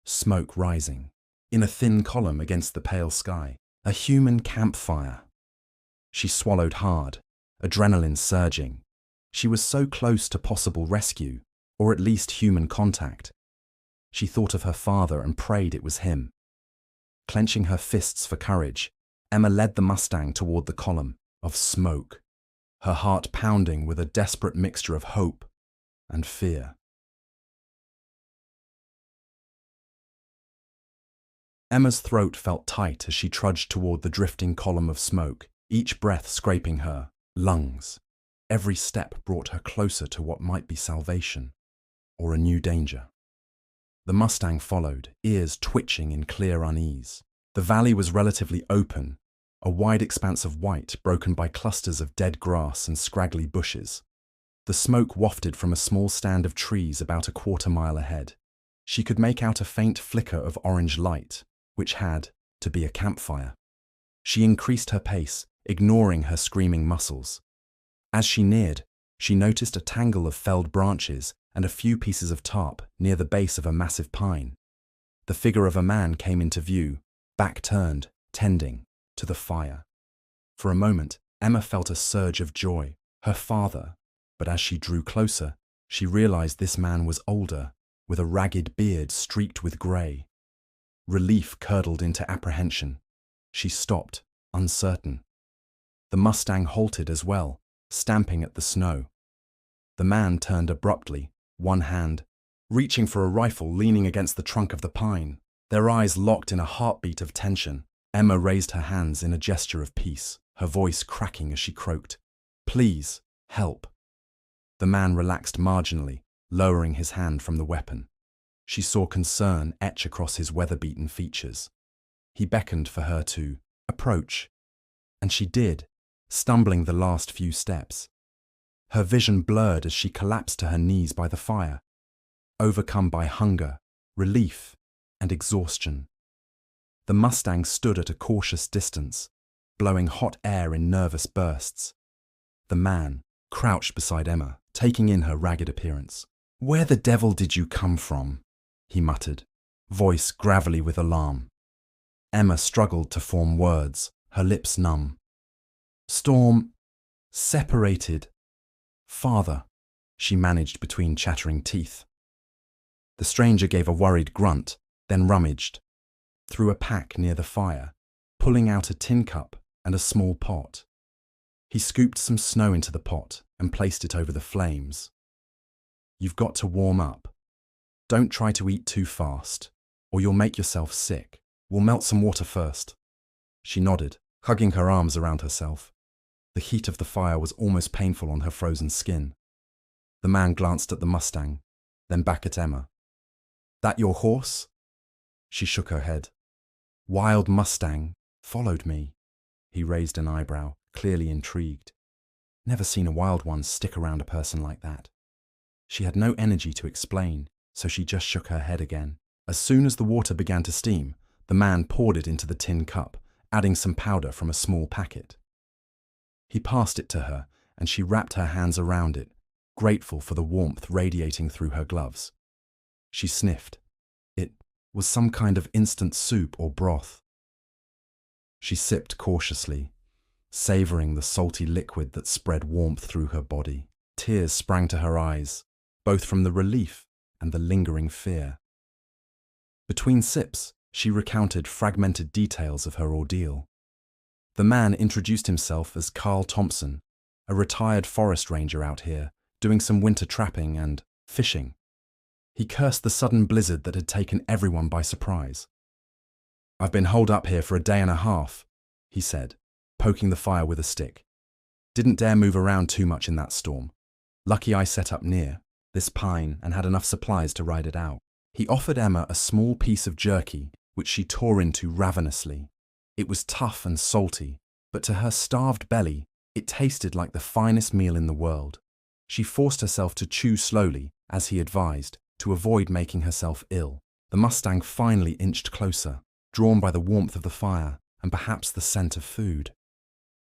Smoke rising, in a thin column against the pale sky, a human campfire. She swallowed hard, adrenaline surging. She was so close to possible rescue, or at least human contact. She thought of her father and prayed it was him. Clenching her fists for courage, Emma led the Mustang toward the column of smoke, her heart pounding with a desperate mixture of hope and fear. Emma's throat felt tight as she trudged toward the drifting column of smoke, each breath scraping her lungs. Every step brought her closer to what might be salvation, or a new danger. The Mustang followed, ears twitching in clear unease. The valley was relatively open, a wide expanse of white broken by clusters of dead grass and scraggly bushes. The smoke wafted from a small stand of trees about a quarter-mile ahead. She could make out a faint flicker of orange light, which had to be a campfire. She increased her pace, ignoring her screaming muscles. As she neared, she noticed a tangle of felled branches and a few pieces of tarp near the base of a massive pine. The figure of a man came into view, back turned, tending to the fire. For a moment, Emma felt a surge of joy. Her father. But as she drew closer, she realized this man was older, with a ragged beard streaked with grey. Relief curdled into apprehension. She stopped, uncertain. The Mustang halted as well, stamping at the snow. The man turned abruptly, one hand reaching for a rifle leaning against the trunk of the pine. Their eyes locked in a heartbeat of tension. Emma raised her hands in a gesture of peace, her voice cracking as she croaked, "Please, help." The man relaxed marginally, lowering his hand from the weapon. She saw concern etch across his weather-beaten features. He beckoned for her to approach, and she did, stumbling the last few steps. Her vision blurred as she collapsed to her knees by the fire, overcome by hunger, relief, and exhaustion. The Mustang stood at a cautious distance, blowing hot air in nervous bursts. The man crouched beside Emma, taking in her ragged appearance. "Where the devil did you come from?" he muttered, voice gravelly with alarm. Emma struggled to form words, her lips numb. "Storm, separated, father," she managed between chattering teeth. The stranger gave a worried grunt, then rummaged through a pack near the fire, pulling out a tin cup and a small pot. He scooped some snow into the pot and placed it over the flames. "You've got to warm up. Don't try to eat too fast, or you'll make yourself sick. We'll melt some water first." She nodded, hugging her arms around herself. The heat of the fire was almost painful on her frozen skin. The man glanced at the Mustang, then back at Emma. "That your horse?" She shook her head. "Wild Mustang followed me." He raised an eyebrow, clearly intrigued. Never seen a wild one stick around a person like that. She had no energy to explain, so she just shook her head again. As soon as the water began to steam, the man poured it into the tin cup, adding some powder from a small packet. He passed it to her, and she wrapped her hands around it, grateful for the warmth radiating through her gloves. She sniffed. It was some kind of instant soup or broth. She sipped cautiously, savoring the salty liquid that spread warmth through her body. Tears sprang to her eyes, both from the relief and the lingering fear. Between sips, she recounted fragmented details of her ordeal. The man introduced himself as Carl Thompson, a retired forest ranger out here, doing some winter trapping and fishing. He cursed the sudden blizzard that had taken everyone by surprise. "I've been holed up here for a day and a half," he said, poking the fire with a stick. "Didn't dare move around too much in that storm. Lucky I set up near this pine and had enough supplies to ride it out." He offered Emma a small piece of jerky, which she tore into ravenously. It was tough and salty, but to her starved belly, it tasted like the finest meal in the world. She forced herself to chew slowly, as he advised, to avoid making herself ill. The Mustang finally inched closer, drawn by the warmth of the fire and perhaps the scent of food.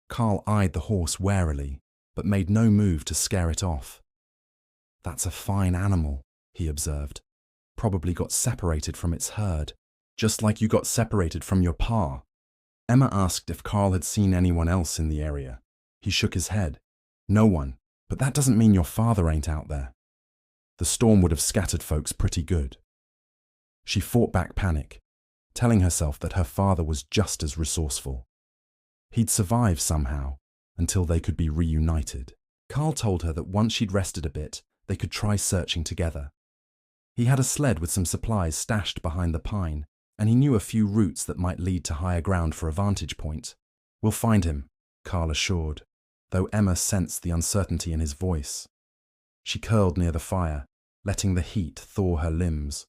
Carl eyed the horse warily, but made no move to scare it off. "That's a fine animal," he observed. "Probably got separated from its herd, just like you got separated from your pa." Emma asked if Carl had seen anyone else in the area. He shook his head. "No one, but that doesn't mean your father ain't out there. The storm would have scattered folks pretty good." She fought back panic, telling herself that her father was just as resourceful. He'd survive somehow, until they could be reunited. Carl told her that once she'd rested a bit, they could try searching together. He had a sled with some supplies stashed behind the pine, and he knew a few routes that might lead to higher ground for a vantage point. "We'll find him," Carl assured, though Emma sensed the uncertainty in his voice. She curled near the fire, letting the heat thaw her limbs.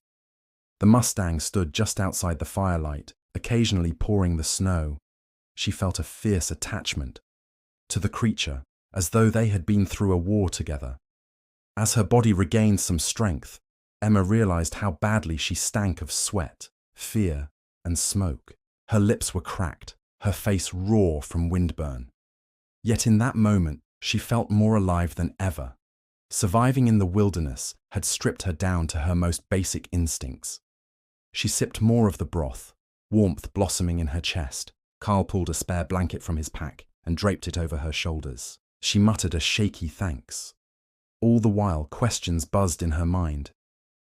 The Mustang stood just outside the firelight, occasionally pouring the snow. She felt a fierce attachment to the creature, as though they had been through a war together. As her body regained some strength, Emma realized how badly she stank of sweat, fear, and smoke. Her lips were cracked, her face raw from windburn. Yet in that moment, she felt more alive than ever. Surviving in the wilderness had stripped her down to her most basic instincts. She sipped more of the broth, warmth blossoming in her chest. Carl pulled a spare blanket from his pack and draped it over her shoulders. She muttered a shaky thanks. All the while, questions buzzed in her mind.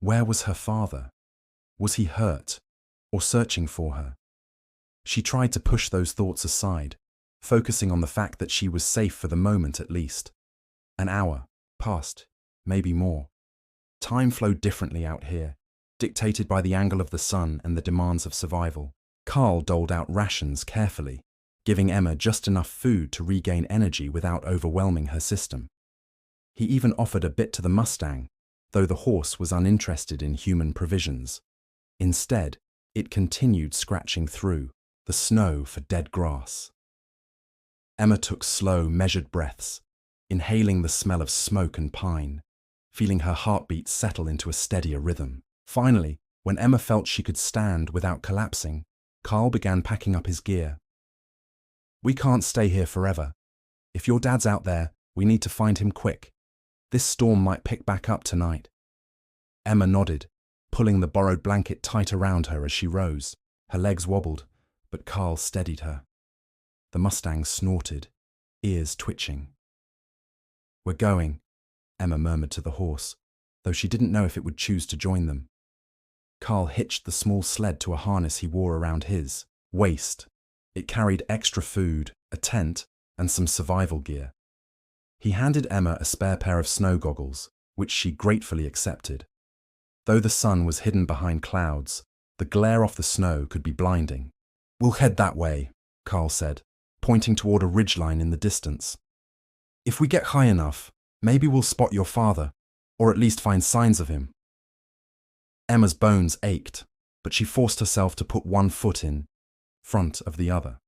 Where was her father? Was he hurt or searching for her? She tried to push those thoughts aside, focusing on the fact that she was safe for the moment at least. An hour passed, maybe more. Time flowed differently out here, dictated by the angle of the sun and the demands of survival. Carl doled out rations carefully, giving Emma just enough food to regain energy without overwhelming her system. He even offered a bit to the Mustang, though the horse was uninterested in human provisions. Instead, it continued scratching through the snow for dead grass. Emma took slow, measured breaths, inhaling the smell of smoke and pine, feeling her heartbeat settle into a steadier rhythm. Finally, when Emma felt she could stand without collapsing, Carl began packing up his gear. "We can't stay here forever. If your dad's out there, we need to find him quick. This storm might pick back up tonight." Emma nodded, pulling the borrowed blanket tight around her as she rose. Her legs wobbled, but Carl steadied her. The Mustang snorted, ears twitching. "We're going," Emma murmured to the horse, though she didn't know if it would choose to join them. Carl hitched the small sled to a harness he wore around his waist. It carried extra food, a tent, and some survival gear. He handed Emma a spare pair of snow goggles, which she gratefully accepted. Though the sun was hidden behind clouds, the glare off the snow could be blinding. "We'll head that way," Carl said, pointing toward a ridgeline in the distance. "If we get high enough, maybe we'll spot your father, or at least find signs of him." Emma's bones ached, but she forced herself to put one foot in front of the other.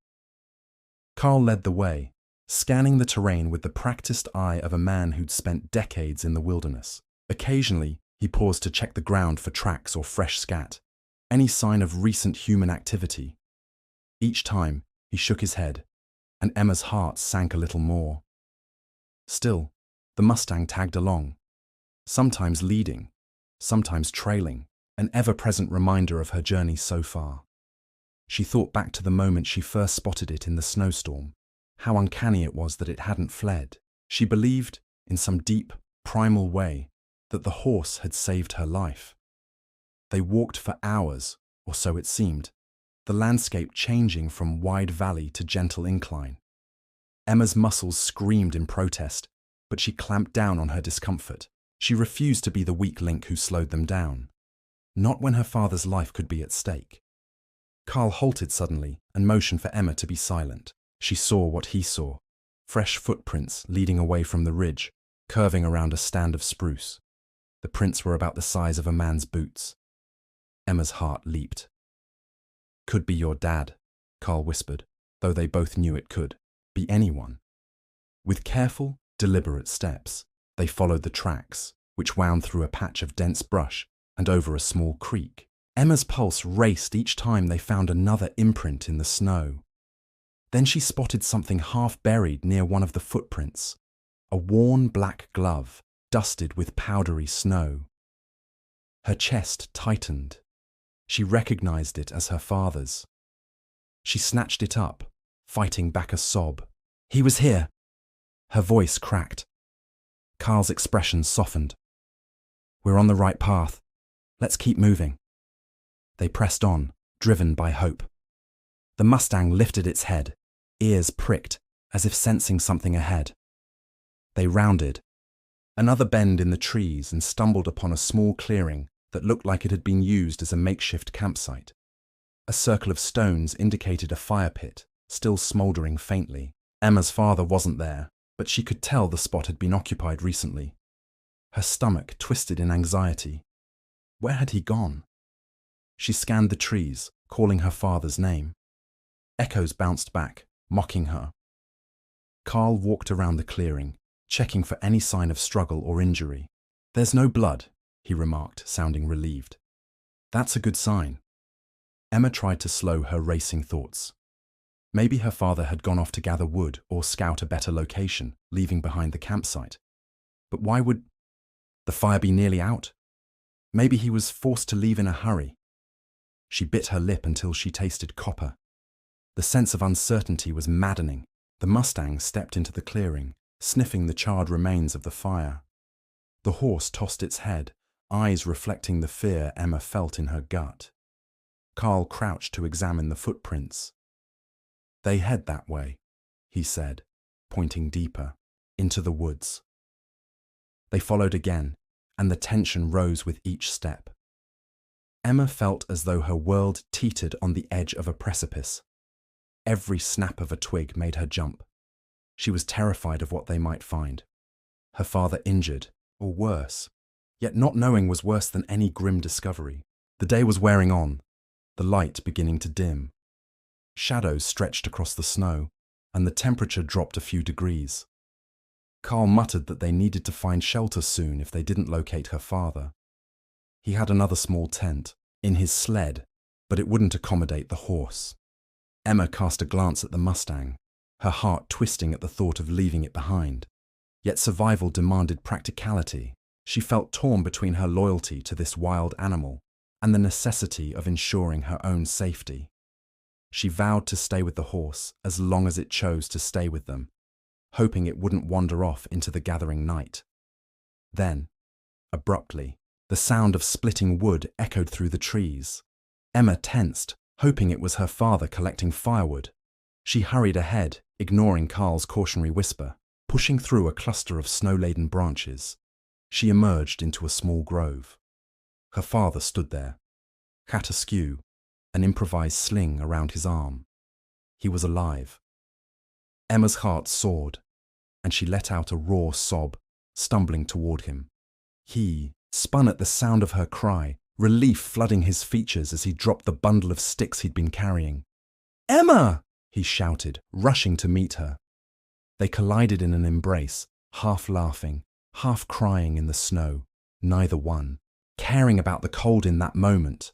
Carl led the way, scanning the terrain with the practiced eye of a man who'd spent decades in the wilderness. Occasionally, he paused to check the ground for tracks or fresh scat, any sign of recent human activity. Each time, he shook his head, and Emma's heart sank a little more. Still, the Mustang tagged along, sometimes leading, sometimes trailing, an ever-present reminder of her journey so far. She thought back to the moment she first spotted it in the snowstorm, how uncanny it was that it hadn't fled. She believed, in some deep, primal way, that the horse had saved her life. They walked for hours, or so it seemed, the landscape changing from wide valley to gentle incline. Emma's muscles screamed in protest, but she clamped down on her discomfort. She refused to be the weak link who slowed them down. Not when her father's life could be at stake. Carl halted suddenly and motioned for Emma to be silent. She saw what he saw, fresh footprints leading away from the ridge, curving around a stand of spruce. The prints were about the size of a man's boots. Emma's heart leaped. "Could be your dad," Carl whispered, though they both knew it could be anyone. With careful, deliberate steps, they followed the tracks, which wound through a patch of dense brush and over a small creek. Emma's pulse raced each time they found another imprint in the snow. Then she spotted something half buried near one of the footprints, a worn black glove, dusted with powdery snow. Her chest tightened. She recognized it as her father's. She snatched it up, fighting back a sob. "He was here!" Her voice cracked. Carl's expression softened. "We're on the right path. Let's keep moving." They pressed on, driven by hope. The Mustang lifted its head, ears pricked, as if sensing something ahead. They rounded another bend in the trees and stumbled upon a small clearing that looked like it had been used as a makeshift campsite. A circle of stones indicated a fire pit, still smouldering faintly. Emma's father wasn't there, but she could tell the spot had been occupied recently. Her stomach twisted in anxiety. Where had he gone? She scanned the trees, calling her father's name. Echoes bounced back, mocking her. Carl walked around the clearing, checking for any sign of struggle or injury. "There's no blood," he remarked, sounding relieved. "That's a good sign." Emma tried to slow her racing thoughts. Maybe her father had gone off to gather wood or scout a better location, leaving behind the campsite. But why would the fire be nearly out? Maybe he was forced to leave in a hurry. She bit her lip until she tasted copper. The sense of uncertainty was maddening. The Mustang stepped into the clearing, sniffing the charred remains of the fire. The horse tossed its head, eyes reflecting the fear Emma felt in her gut. Carl crouched to examine the footprints. "They head that way," he said, pointing deeper, into the woods. They followed again, and the tension rose with each step. Emma felt as though her world teetered on the edge of a precipice. Every snap of a twig made her jump. She was terrified of what they might find. Her father injured, or worse. Yet not knowing was worse than any grim discovery. The day was wearing on, the light beginning to dim. Shadows stretched across the snow, and the temperature dropped a few degrees. Carl muttered that they needed to find shelter soon if they didn't locate her father. He had another small tent, in his sled, but it wouldn't accommodate the horse. Emma cast a glance at the Mustang, her heart twisting at the thought of leaving it behind. Yet survival demanded practicality. She felt torn between her loyalty to this wild animal and the necessity of ensuring her own safety. She vowed to stay with the horse as long as it chose to stay with them, hoping it wouldn't wander off into the gathering night. Then, abruptly, the sound of splitting wood echoed through the trees. Emma tensed, hoping it was her father collecting firewood. She hurried ahead, ignoring Carl's cautionary whisper. Pushing through a cluster of snow-laden branches, she emerged into a small grove. Her father stood there, hat askew, an improvised sling around his arm. He was alive. Emma's heart soared, and she let out a raw sob, stumbling toward him. He spun at the sound of her cry, relief flooding his features as he dropped the bundle of sticks he'd been carrying. "Emma!" he shouted, rushing to meet her. They collided in an embrace, half laughing, half crying in the snow, neither one caring about the cold in that moment.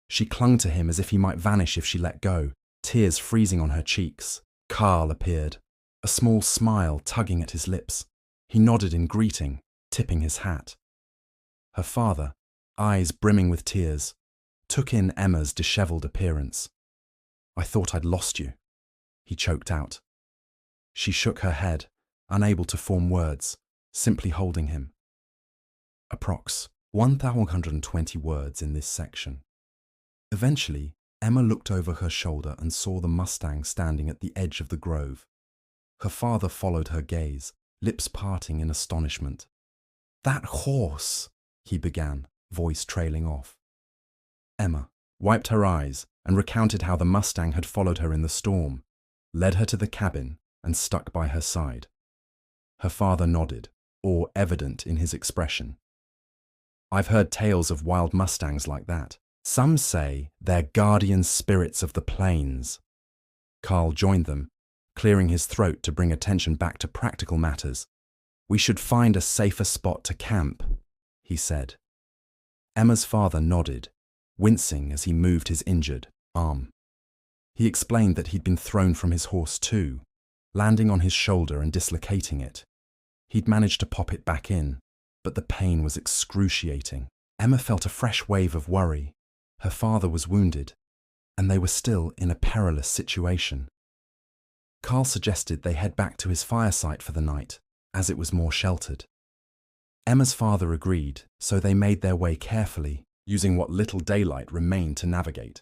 She clung to him as if he might vanish if she let go, tears freezing on her cheeks. Carl appeared, a small smile tugging at his lips. He nodded in greeting, tipping his hat. Her father, eyes brimming with tears, took in Emma's dishevelled appearance. "I thought I'd lost you," he choked out. She shook her head, unable to form words, simply holding him. Approx. 1,120 words in this section. Eventually, Emma looked over her shoulder and saw the Mustang standing at the edge of the grove. Her father followed her gaze, lips parting in astonishment. "That horse," he began, voice trailing off. Emma wiped her eyes and recounted how the Mustang had followed her in the storm, led her to the cabin, and stuck by her side. Her father nodded, awe evident in his expression. "I've heard tales of wild Mustangs like that. Some say they're guardian spirits of the plains." Carl joined them, clearing his throat to bring attention back to practical matters. "We should find a safer spot to camp," he said. Emma's father nodded, wincing as he moved his injured arm. He explained that he'd been thrown from his horse too, landing on his shoulder and dislocating it. He'd managed to pop it back in, but the pain was excruciating. Emma felt a fresh wave of worry. Her father was wounded, and they were still in a perilous situation. Carl suggested they head back to his fire site for the night, as it was more sheltered. Emma's father agreed, so they made their way carefully, using what little daylight remained to navigate.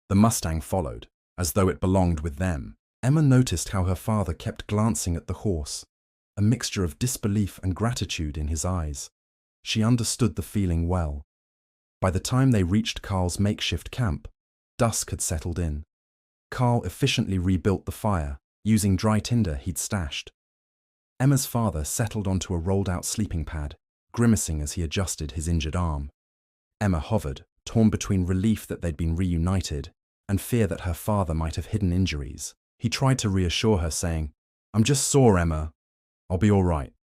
The Mustang followed, as though it belonged with them. Emma noticed how her father kept glancing at the horse, a mixture of disbelief and gratitude in his eyes. She understood the feeling well. By the time they reached Carl's makeshift camp, dusk had settled in. Carl efficiently rebuilt the fire, using dry tinder he'd stashed. Emma's father settled onto a rolled-out sleeping pad, grimacing as he adjusted his injured arm. Emma hovered, torn between relief that they'd been reunited and fear that her father might have hidden injuries. He tried to reassure her, saying, "I'm just sore, Emma. I'll be all right."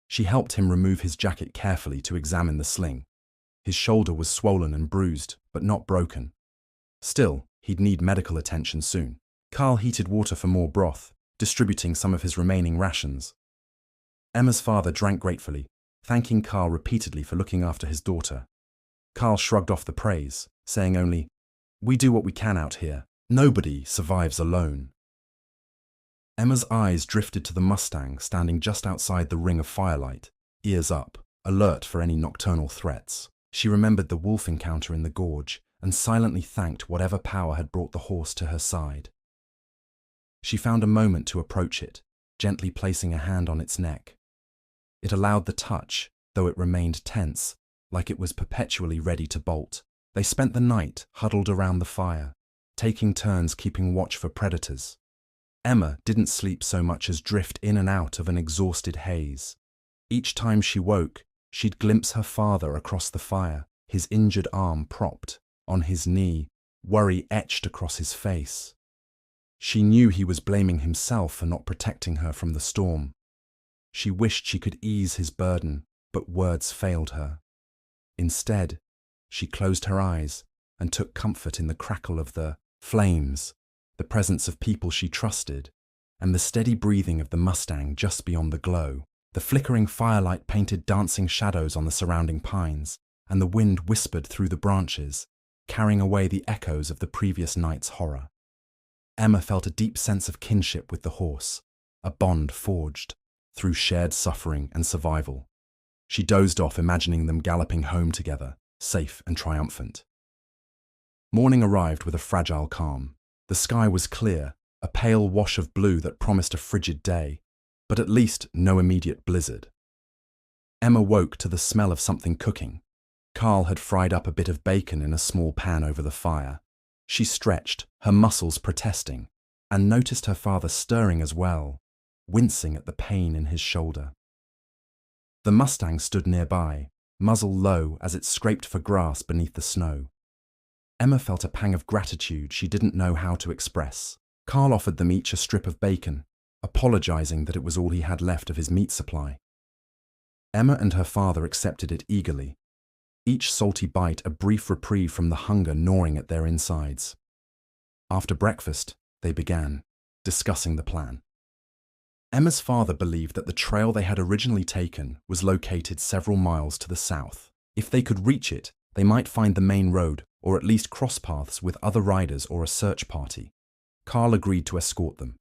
She helped him remove his jacket carefully to examine the sling. His shoulder was swollen and bruised, but not broken. Still, he'd need medical attention soon. Carl heated water for more broth, distributing some of his remaining rations. Emma's father drank gratefully, thanking Carl repeatedly for looking after his daughter. Carl shrugged off the praise, saying only, "We do what we can out here. Nobody survives alone." Emma's eyes drifted to the Mustang standing just outside the ring of firelight, ears up, alert for any nocturnal threats. She remembered the wolf encounter in the gorge and silently thanked whatever power had brought the horse to her side. She found a moment to approach it, gently placing a hand on its neck. It allowed the touch, though it remained tense, like it was perpetually ready to bolt. They spent the night huddled around the fire, taking turns keeping watch for predators. Emma didn't sleep so much as drift in and out of an exhausted haze. Each time she woke, she'd glimpse her father across the fire, his injured arm propped on his knee, worry etched across his face. She knew he was blaming himself for not protecting her from the storm. She wished she could ease his burden, but words failed her. Instead, she closed her eyes and took comfort in the crackle of the flames, the presence of people she trusted, and the steady breathing of the Mustang just beyond the glow. The flickering firelight painted dancing shadows on the surrounding pines, and the wind whispered through the branches, carrying away the echoes of the previous night's horror. Emma felt a deep sense of kinship with the horse, a bond forged through shared suffering and survival. She dozed off, imagining them galloping home together, safe and triumphant. Morning arrived with a fragile calm. The sky was clear, a pale wash of blue that promised a frigid day. but at least no immediate blizzard. Emma woke to the smell of something cooking. Carl had fried up a bit of bacon in a small pan over the fire. She stretched, her muscles protesting, and noticed her father stirring as well, wincing at the pain in his shoulder. The Mustang stood nearby, muzzle low as it scraped for grass beneath the snow. Emma felt a pang of gratitude she didn't know how to express. Carl offered them each a strip of bacon, apologizing that it was all he had left of his meat supply. Emma and her father accepted it eagerly, each salty bite a brief reprieve from the hunger gnawing at their insides. After breakfast, they began, discussing the plan. Emma's father believed that the trail they had originally taken was located several miles to the south. If they could reach it, they might find the main road or at least cross paths with other riders or a search party. Carl agreed to escort them.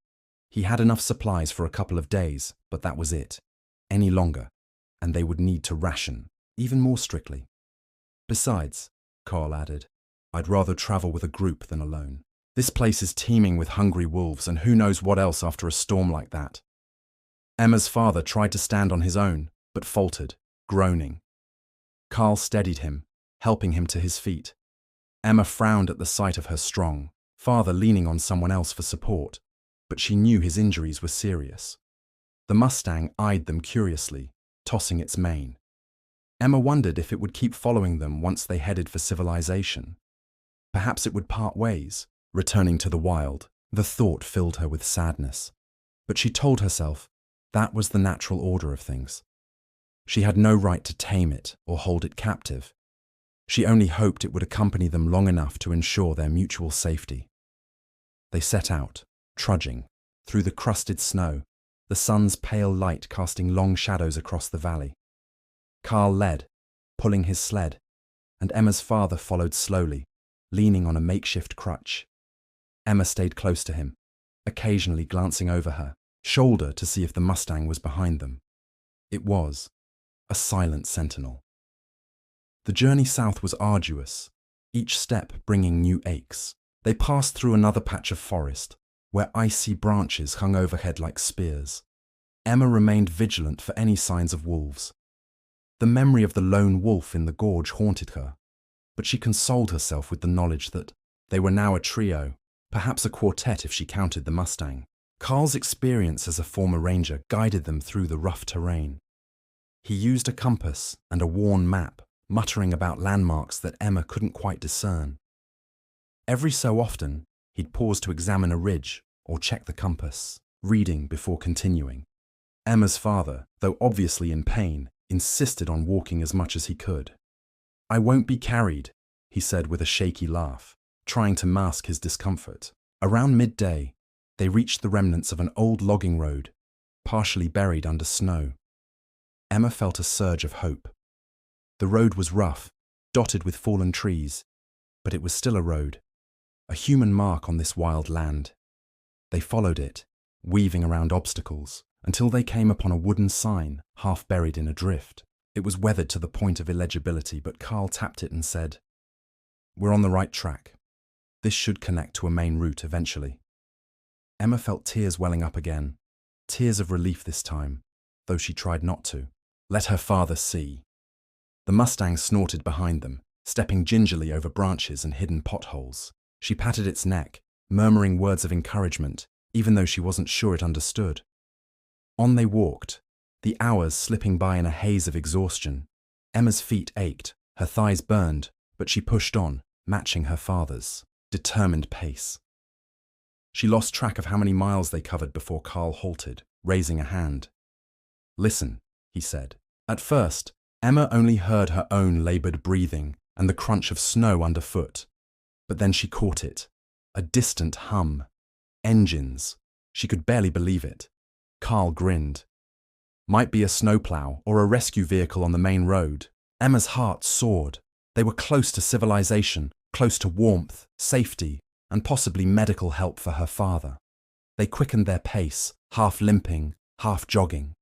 He had enough supplies for a couple of days, but that was it. Any longer, and they would need to ration, even more strictly. Besides, Carl added, I'd rather travel with a group than alone. This place is teeming with hungry wolves, and who knows what else after a storm like that. Emma's father tried to stand on his own, but faltered, groaning. Carl steadied him, helping him to his feet. Emma frowned at the sight of her strong father leaning on someone else for support, but she knew his injuries were serious. The Mustang eyed them curiously, tossing its mane. Emma wondered if it would keep following them once they headed for civilization. Perhaps it would part ways, returning to the wild. The thought filled her with sadness. But she told herself that was the natural order of things. She had no right to tame it or hold it captive. She only hoped it would accompany them long enough to ensure their mutual safety. They set out, trudging, through the crusted snow, the sun's pale light casting long shadows across the valley. Carl led, pulling his sled, and Emma's father followed slowly, leaning on a makeshift crutch. Emma stayed close to him, occasionally glancing over her shoulder to see if the Mustang was behind them. It was, a silent sentinel. The journey south was arduous, each step bringing new aches. They passed through another patch of forest, where icy branches hung overhead like spears. Emma remained vigilant for any signs of wolves. The memory of the lone wolf in the gorge haunted her, but she consoled herself with the knowledge that they were now a trio, perhaps a quartet if she counted the Mustang. Carl's experience as a former ranger guided them through the rough terrain. He used a compass and a worn map, muttering about landmarks that Emma couldn't quite discern. Every so often, he'd pause to examine a ridge or check the compass, reading before continuing. Emma's father, though obviously in pain, insisted on walking as much as he could. I won't be carried, he said with a shaky laugh, trying to mask his discomfort. Around midday, they reached the remnants of an old logging road, partially buried under snow. Emma felt a surge of hope. The road was rough, dotted with fallen trees, but it was still a road, a human mark on this wild land. They followed it, weaving around obstacles, until they came upon a wooden sign, half buried in a drift. It was weathered to the point of illegibility, but Carl tapped it and said, We're on the right track. This should connect to a main route eventually. Emma felt tears welling up again, tears of relief this time, though she tried not to. Let her father see. The Mustang snorted behind them, stepping gingerly over branches and hidden potholes. She patted its neck, murmuring words of encouragement, even though she wasn't sure it understood. On they walked, the hours slipping by in a haze of exhaustion. Emma's feet ached, her thighs burned, but she pushed on, matching her father's determined pace. She lost track of how many miles they covered before Carl halted, raising a hand. Listen, he said. At first, Emma only heard her own labored breathing and the crunch of snow underfoot. But then she caught it, a distant hum. Engines. She could barely believe it. Carl grinned. Might be a snowplow or a rescue vehicle on the main road. Emma's heart soared. They were close to civilization, close to warmth, safety, and possibly medical help for her father. They quickened their pace, half limping, half jogging.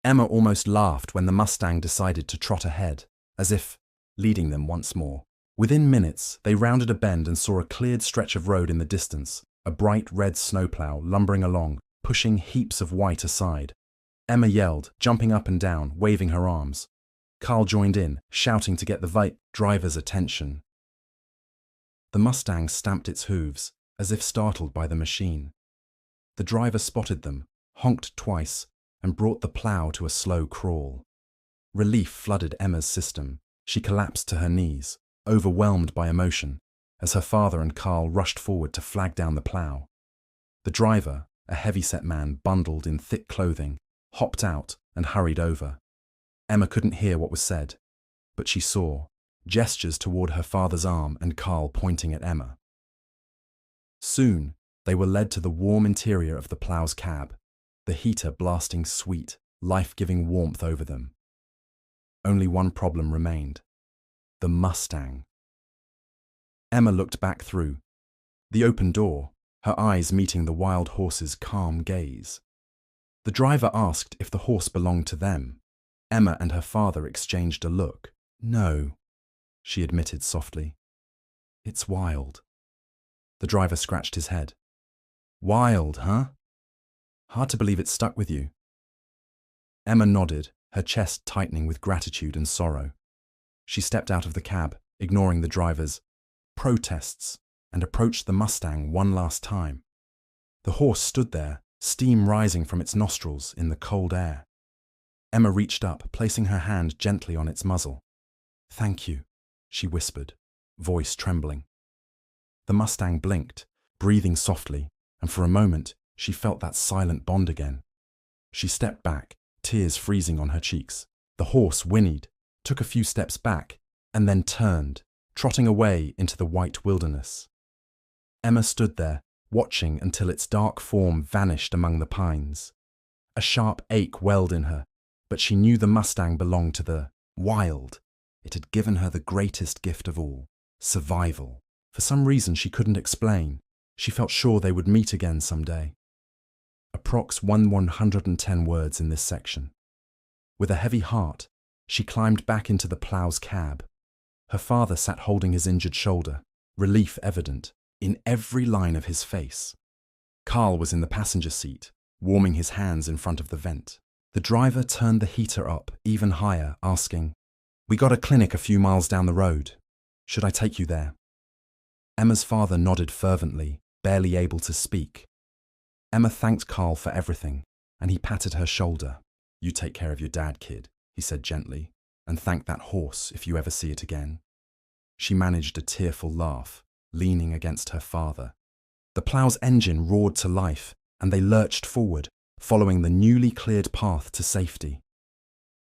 Emma almost laughed when the Mustang decided to trot ahead, as if leading them once more. Within minutes, they rounded a bend and saw a cleared stretch of road in the distance, a bright red snowplow lumbering along, pushing heaps of white aside. Emma yelled, jumping up and down, waving her arms. Carl joined in, shouting to get the driver's attention. The Mustang stamped its hooves, as if startled by the machine. The driver spotted them, honked twice, and brought the plow to a slow crawl. Relief flooded Emma's system. She collapsed to her knees, overwhelmed by emotion, as her father and Carl rushed forward to flag down the plow. The driver, a heavy-set man bundled in thick clothing, hopped out and hurried over. Emma couldn't hear what was said, but she saw gestures toward her father's arm and Carl pointing at Emma. Soon, they were led to the warm interior of the plow's cab, the heater blasting sweet, life-giving warmth over them. Only one problem remained: the Mustang. Emma looked back through the open door, her eyes meeting the wild horse's calm gaze. The driver asked if the horse belonged to them. Emma and her father exchanged a look. "No," she admitted softly. "It's wild." The driver scratched his head. "Wild, huh? Hard to believe it stuck with you." Emma nodded, her chest tightening with gratitude and sorrow. She stepped out of the cab, ignoring the driver's protests, and approached the Mustang one last time. The horse stood there, steam rising from its nostrils in the cold air. Emma reached up, placing her hand gently on its muzzle. "Thank you," she whispered, voice trembling. The Mustang blinked, breathing softly, and for a moment she felt that silent bond again. She stepped back, tears freezing on her cheeks. The horse whinnied, took a few steps back, and then turned, trotting away into the white wilderness. Emma stood there, watching until its dark form vanished among the pines. A sharp ache welled in her, but she knew the Mustang belonged to the wild. It had given her the greatest gift of all: survival. For some reason she couldn't explain, she felt sure they would meet again someday. Approx 110 words in this section. With a heavy heart, she climbed back into the plow's cab. Her father sat holding his injured shoulder, relief evident in every line of his face. Carl was in the passenger seat, warming his hands in front of the vent. The driver turned the heater up even higher, asking, "We got a clinic a few miles down the road. Should I take you there?" Emma's father nodded fervently, barely able to speak. Emma thanked Carl for everything, and he patted her shoulder. "You take care of your dad, kid," he said gently, "and thank that horse if you ever see it again." She managed a tearful laugh, leaning against her father. The plow's engine roared to life, and they lurched forward, following the newly cleared path to safety.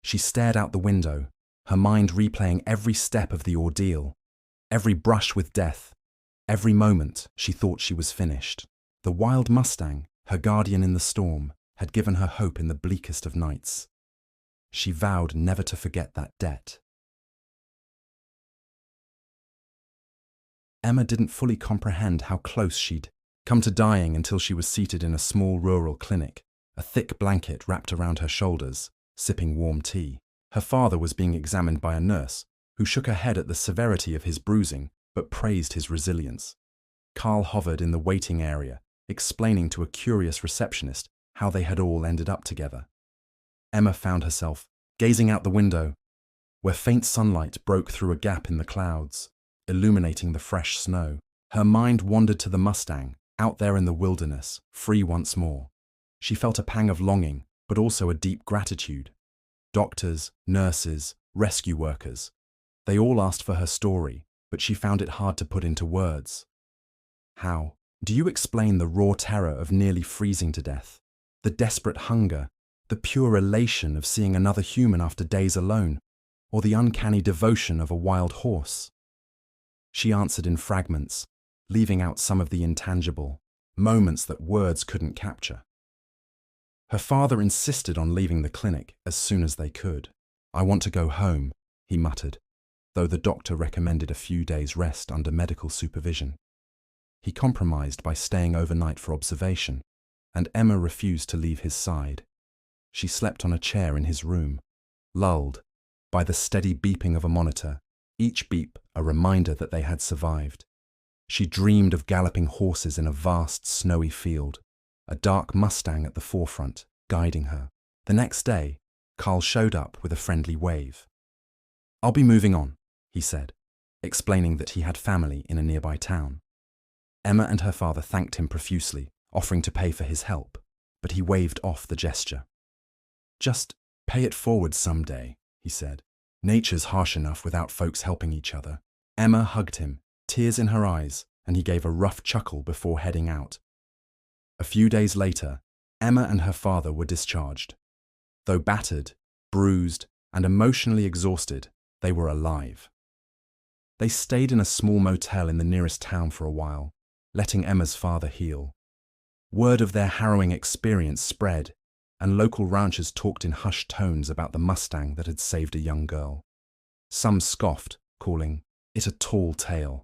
She stared out the window, her mind replaying every step of the ordeal, every brush with death, every moment she thought she was finished. The wild Mustang, her guardian in the storm, had given her hope in the bleakest of nights. She vowed never to forget that debt. Emma didn't fully comprehend how close she'd come to dying until she was seated in a small rural clinic, a thick blanket wrapped around her shoulders, sipping warm tea. Her father was being examined by a nurse, who shook her head at the severity of his bruising, but praised his resilience. Carl hovered in the waiting area, explaining to a curious receptionist how they had all ended up together. Emma found herself gazing out the window, where faint sunlight broke through a gap in the clouds, illuminating the fresh snow. Her mind wandered to the Mustang, out there in the wilderness, free once more. She felt a pang of longing, but also a deep gratitude. Doctors, nurses, rescue workers, they all asked for her story, but she found it hard to put into words. How do you explain the raw terror of nearly freezing to death, the desperate hunger, the pure elation of seeing another human after days alone, or the uncanny devotion of a wild horse? She answered in fragments, leaving out some of the intangible moments that words couldn't capture. Her father insisted on leaving the clinic as soon as they could. "I want to go home," he muttered, though the doctor recommended a few days' rest under medical supervision. He compromised by staying overnight for observation, and Emma refused to leave his side. She slept on a chair in his room, lulled by the steady beeping of a monitor, each beep a reminder that they had survived. She dreamed of galloping horses in a vast snowy field, a dark Mustang at the forefront, guiding her. The next day, Carl showed up with a friendly wave. "I'll be moving on," he said, explaining that he had family in a nearby town. Emma and her father thanked him profusely, offering to pay for his help, but he waved off the gesture. "Just pay it forward someday," he said. "Nature's harsh enough without folks helping each other." Emma hugged him, tears in her eyes, and he gave a rough chuckle before heading out. A few days later, Emma and her father were discharged. Though battered, bruised, and emotionally exhausted, they were alive. They stayed in a small motel in the nearest town for a while, letting Emma's father heal. Word of their harrowing experience spread, and local ranchers talked in hushed tones about the Mustang that had saved a young girl. Some scoffed, calling it a tall tale.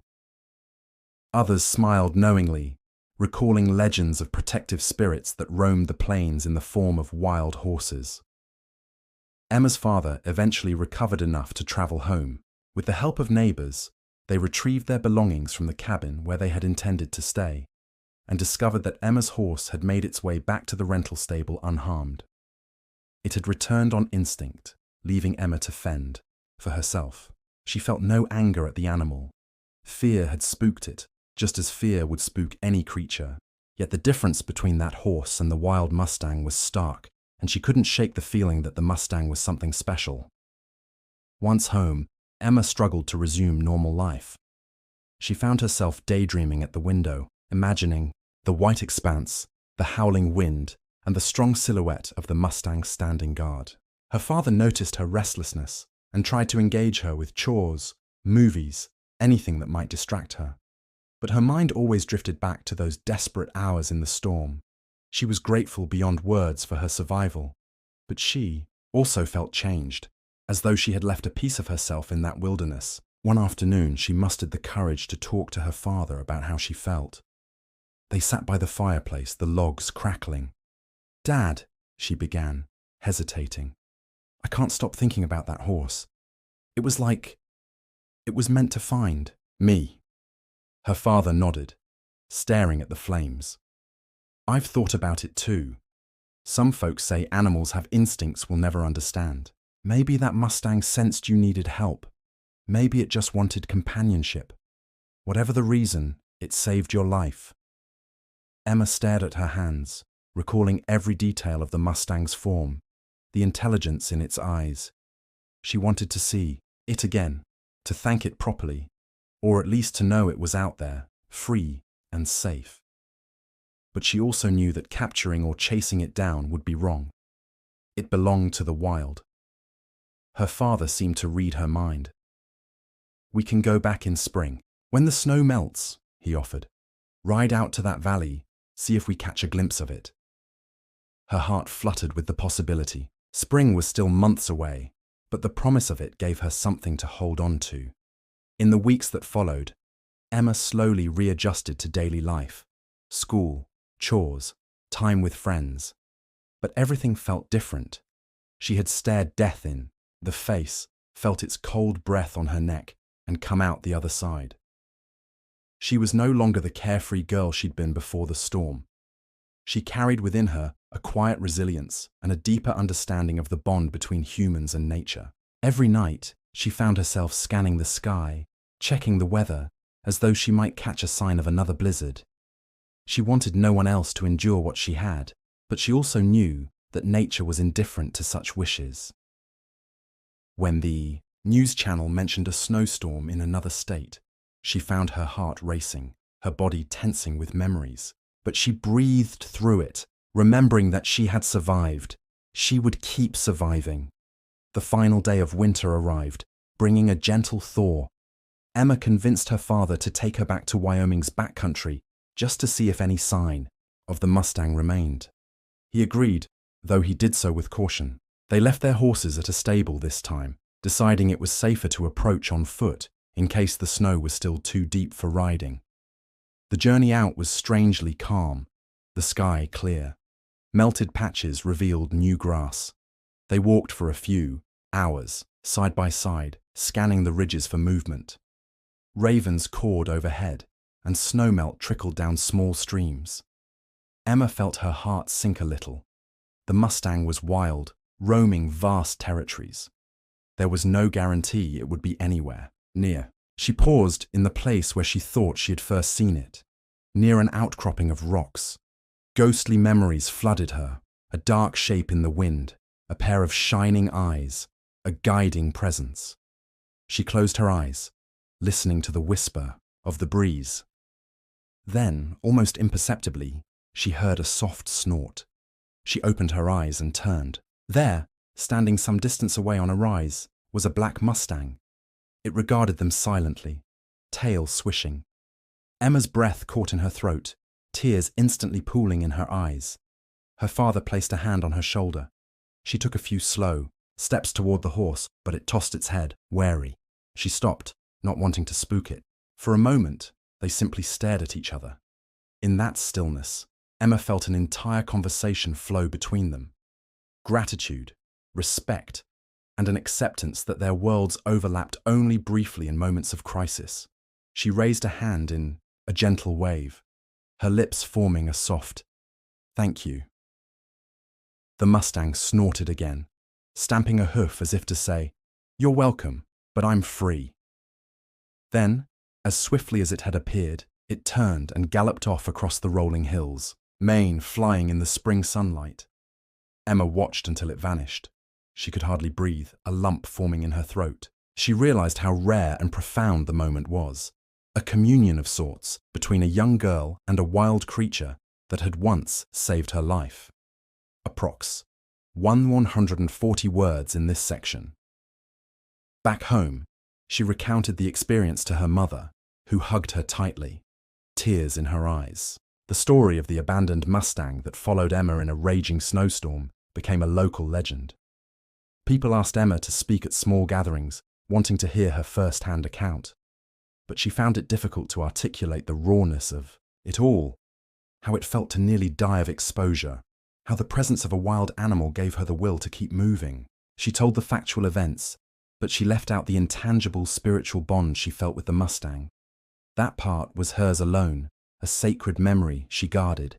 Others smiled knowingly, recalling legends of protective spirits that roamed the plains in the form of wild horses. Emma's father eventually recovered enough to travel home. With the help of neighbors, they retrieved their belongings from the cabin where they had intended to stay, and discovered that Emma's horse had made its way back to the rental stable unharmed. It had returned on instinct, leaving Emma to fend for herself. She felt no anger at the animal. Fear had spooked it, just as fear would spook any creature. Yet the difference between that horse and the wild Mustang was stark, and she couldn't shake the feeling that the Mustang was something special. Once home, Emma struggled to resume normal life. She found herself daydreaming at the window, imagining the white expanse, the howling wind, and the strong silhouette of the Mustang standing guard. Her father noticed her restlessness and tried to engage her with chores, movies, anything that might distract her. But her mind always drifted back to those desperate hours in the storm. She was grateful beyond words for her survival, but she also felt changed, as though she had left a piece of herself in that wilderness. One afternoon, she mustered the courage to talk to her father about how she felt. They sat by the fireplace, the logs crackling. "Dad," she began, hesitating. "I can't stop thinking about that horse. It was meant to find me." Her father nodded, staring at the flames. "I've thought about it too. Some folks say animals have instincts we'll never understand. Maybe that Mustang sensed you needed help. Maybe it just wanted companionship. Whatever the reason, it saved your life." Emma stared at her hands, recalling every detail of the Mustang's form, the intelligence in its eyes. She wanted to see it again, to thank it properly, or at least to know it was out there, free and safe. But she also knew that capturing or chasing it down would be wrong. It belonged to the wild. Her father seemed to read her mind. "We can go back in spring, when the snow melts," he offered. "Ride out to that valley, see if we catch a glimpse of it." Her heart fluttered with the possibility. Spring was still months away, but the promise of it gave her something to hold on to. In the weeks that followed, Emma slowly readjusted to daily life, school, chores, time with friends. But everything felt different. She had stared death in the face, felt its cold breath on her neck, and come out the other side. She was no longer the carefree girl she'd been before the storm. She carried within her a quiet resilience and a deeper understanding of the bond between humans and nature. Every night, she found herself scanning the sky, checking the weather, as though she might catch a sign of another blizzard. She wanted no one else to endure what she had, but she also knew that nature was indifferent to such wishes. When the news channel mentioned a snowstorm in another state, she found her heart racing, her body tensing with memories. But she breathed through it, remembering that she had survived. She would keep surviving. The final day of winter arrived, bringing a gentle thaw. Emma convinced her father to take her back to Wyoming's backcountry, just to see if any sign of the Mustang remained. He agreed, though he did so with caution. They left their horses at a stable this time, deciding it was safer to approach on foot in case the snow was still too deep for riding. The journey out was strangely calm, the sky clear. Melted patches revealed new grass. They walked for a few hours, side by side, scanning the ridges for movement. Ravens cawed overhead, and snowmelt trickled down small streams. Emma felt her heart sink a little. The Mustang was wild, roaming vast territories. There was no guarantee it would be anywhere near. She paused in the place where she thought she had first seen it, near an outcropping of rocks. Ghostly memories flooded her, a dark shape in the wind, a pair of shining eyes, a guiding presence. She closed her eyes, listening to the whisper of the breeze. Then, almost imperceptibly, she heard a soft snort. She opened her eyes and turned. There, standing some distance away on a rise, was a black Mustang. It regarded them silently, tail swishing. Emma's breath caught in her throat, tears instantly pooling in her eyes. Her father placed a hand on her shoulder. She took a few slow steps toward the horse, but it tossed its head, wary. She stopped, not wanting to spook it. For a moment, they simply stared at each other. In that stillness, Emma felt an entire conversation flow between them. Gratitude, respect, and an acceptance that their worlds overlapped only briefly in moments of crisis. She raised a hand in a gentle wave, her lips forming a soft, "Thank you." The Mustang snorted again, stamping a hoof as if to say, "You're welcome, but I'm free." Then, as swiftly as it had appeared, it turned and galloped off across the rolling hills, mane flying in the spring sunlight. Emma watched until it vanished. She could hardly breathe, a lump forming in her throat. She realized how rare and profound the moment was, a communion of sorts between a young girl and a wild creature that had once saved her life. Approx. 140 words in this section. Back home, she recounted the experience to her mother, who hugged her tightly, tears in her eyes. The story of the abandoned Mustang that followed Emma in a raging snowstorm became a local legend. People asked Emma to speak at small gatherings, wanting to hear her first-hand account. But she found it difficult to articulate the rawness of it all, how it felt to nearly die of exposure, how the presence of a wild animal gave her the will to keep moving. She told the factual events, but she left out the intangible spiritual bond she felt with the Mustang. That part was hers alone, a sacred memory she guarded.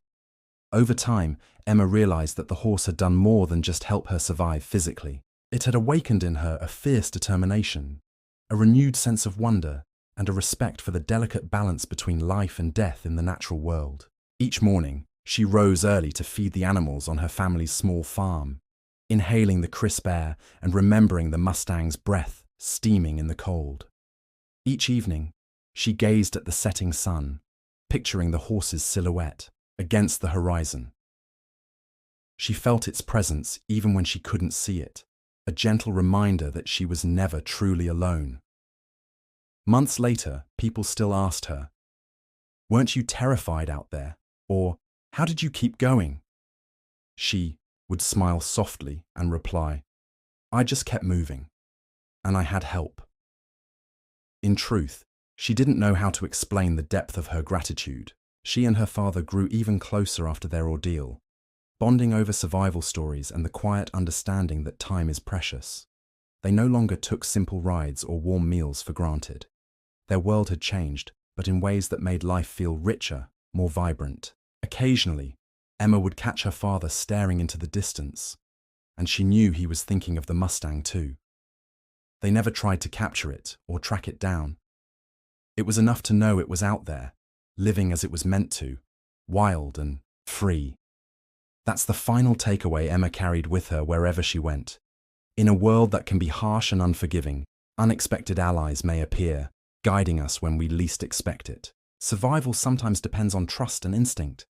Over time, Emma realized that the horse had done more than just help her survive physically. It had awakened in her a fierce determination, a renewed sense of wonder, and a respect for the delicate balance between life and death in the natural world. Each morning, she rose early to feed the animals on her family's small farm, inhaling the crisp air and remembering the Mustang's breath steaming in the cold. Each evening, she gazed at the setting sun, picturing the horse's silhouette against the horizon. She felt its presence even when she couldn't see it, a gentle reminder that she was never truly alone. Months later, people still asked her, "Weren't you terrified out there?" Or, "How did you keep going?" She would smile softly and reply, "I just kept moving, and I had help." In truth, she didn't know how to explain the depth of her gratitude. She and her father grew even closer after their ordeal, bonding over survival stories and the quiet understanding that time is precious. They no longer took simple rides or warm meals for granted. Their world had changed, but in ways that made life feel richer, more vibrant. Occasionally, Emma would catch her father staring into the distance, and she knew he was thinking of the Mustang too. They never tried to capture it or track it down. It was enough to know it was out there, living as it was meant to, wild and free. That's the final takeaway Emma carried with her wherever she went. In a world that can be harsh and unforgiving, unexpected allies may appear, guiding us when we least expect it. Survival sometimes depends on trust and instinct,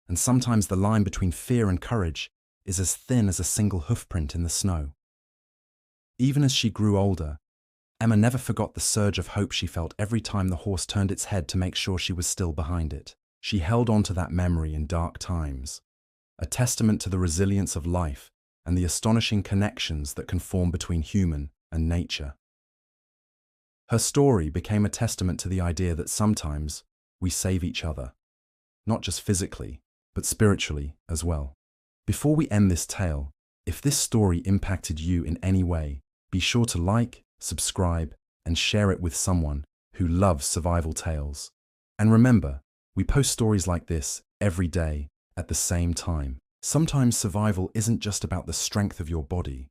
and sometimes the line between fear and courage is as thin as a single hoofprint in the snow. Even as she grew older, Emma never forgot the surge of hope she felt every time the horse turned its head to make sure she was still behind it. She held on to that memory in dark times, a testament to the resilience of life and the astonishing connections that can form between human and nature. Her story became a testament to the idea that sometimes we save each other, not just physically, but spiritually as well. Before we end this tale, if this story impacted you in any way, be sure to like, subscribe, and share it with someone who loves survival tales. And remember, we post stories like this every day at the same time. Sometimes survival isn't just about the strength of your body.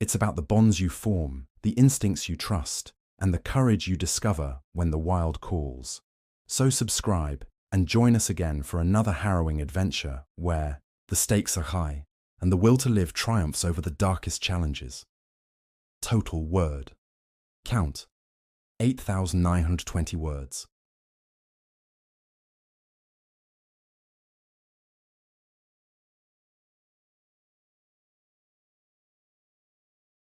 It's about the bonds you form, the instincts you trust, and the courage you discover when the wild calls. So subscribe and join us again for another harrowing adventure where the stakes are high and the will to live triumphs over the darkest challenges. Total word. Count. 8,920 words.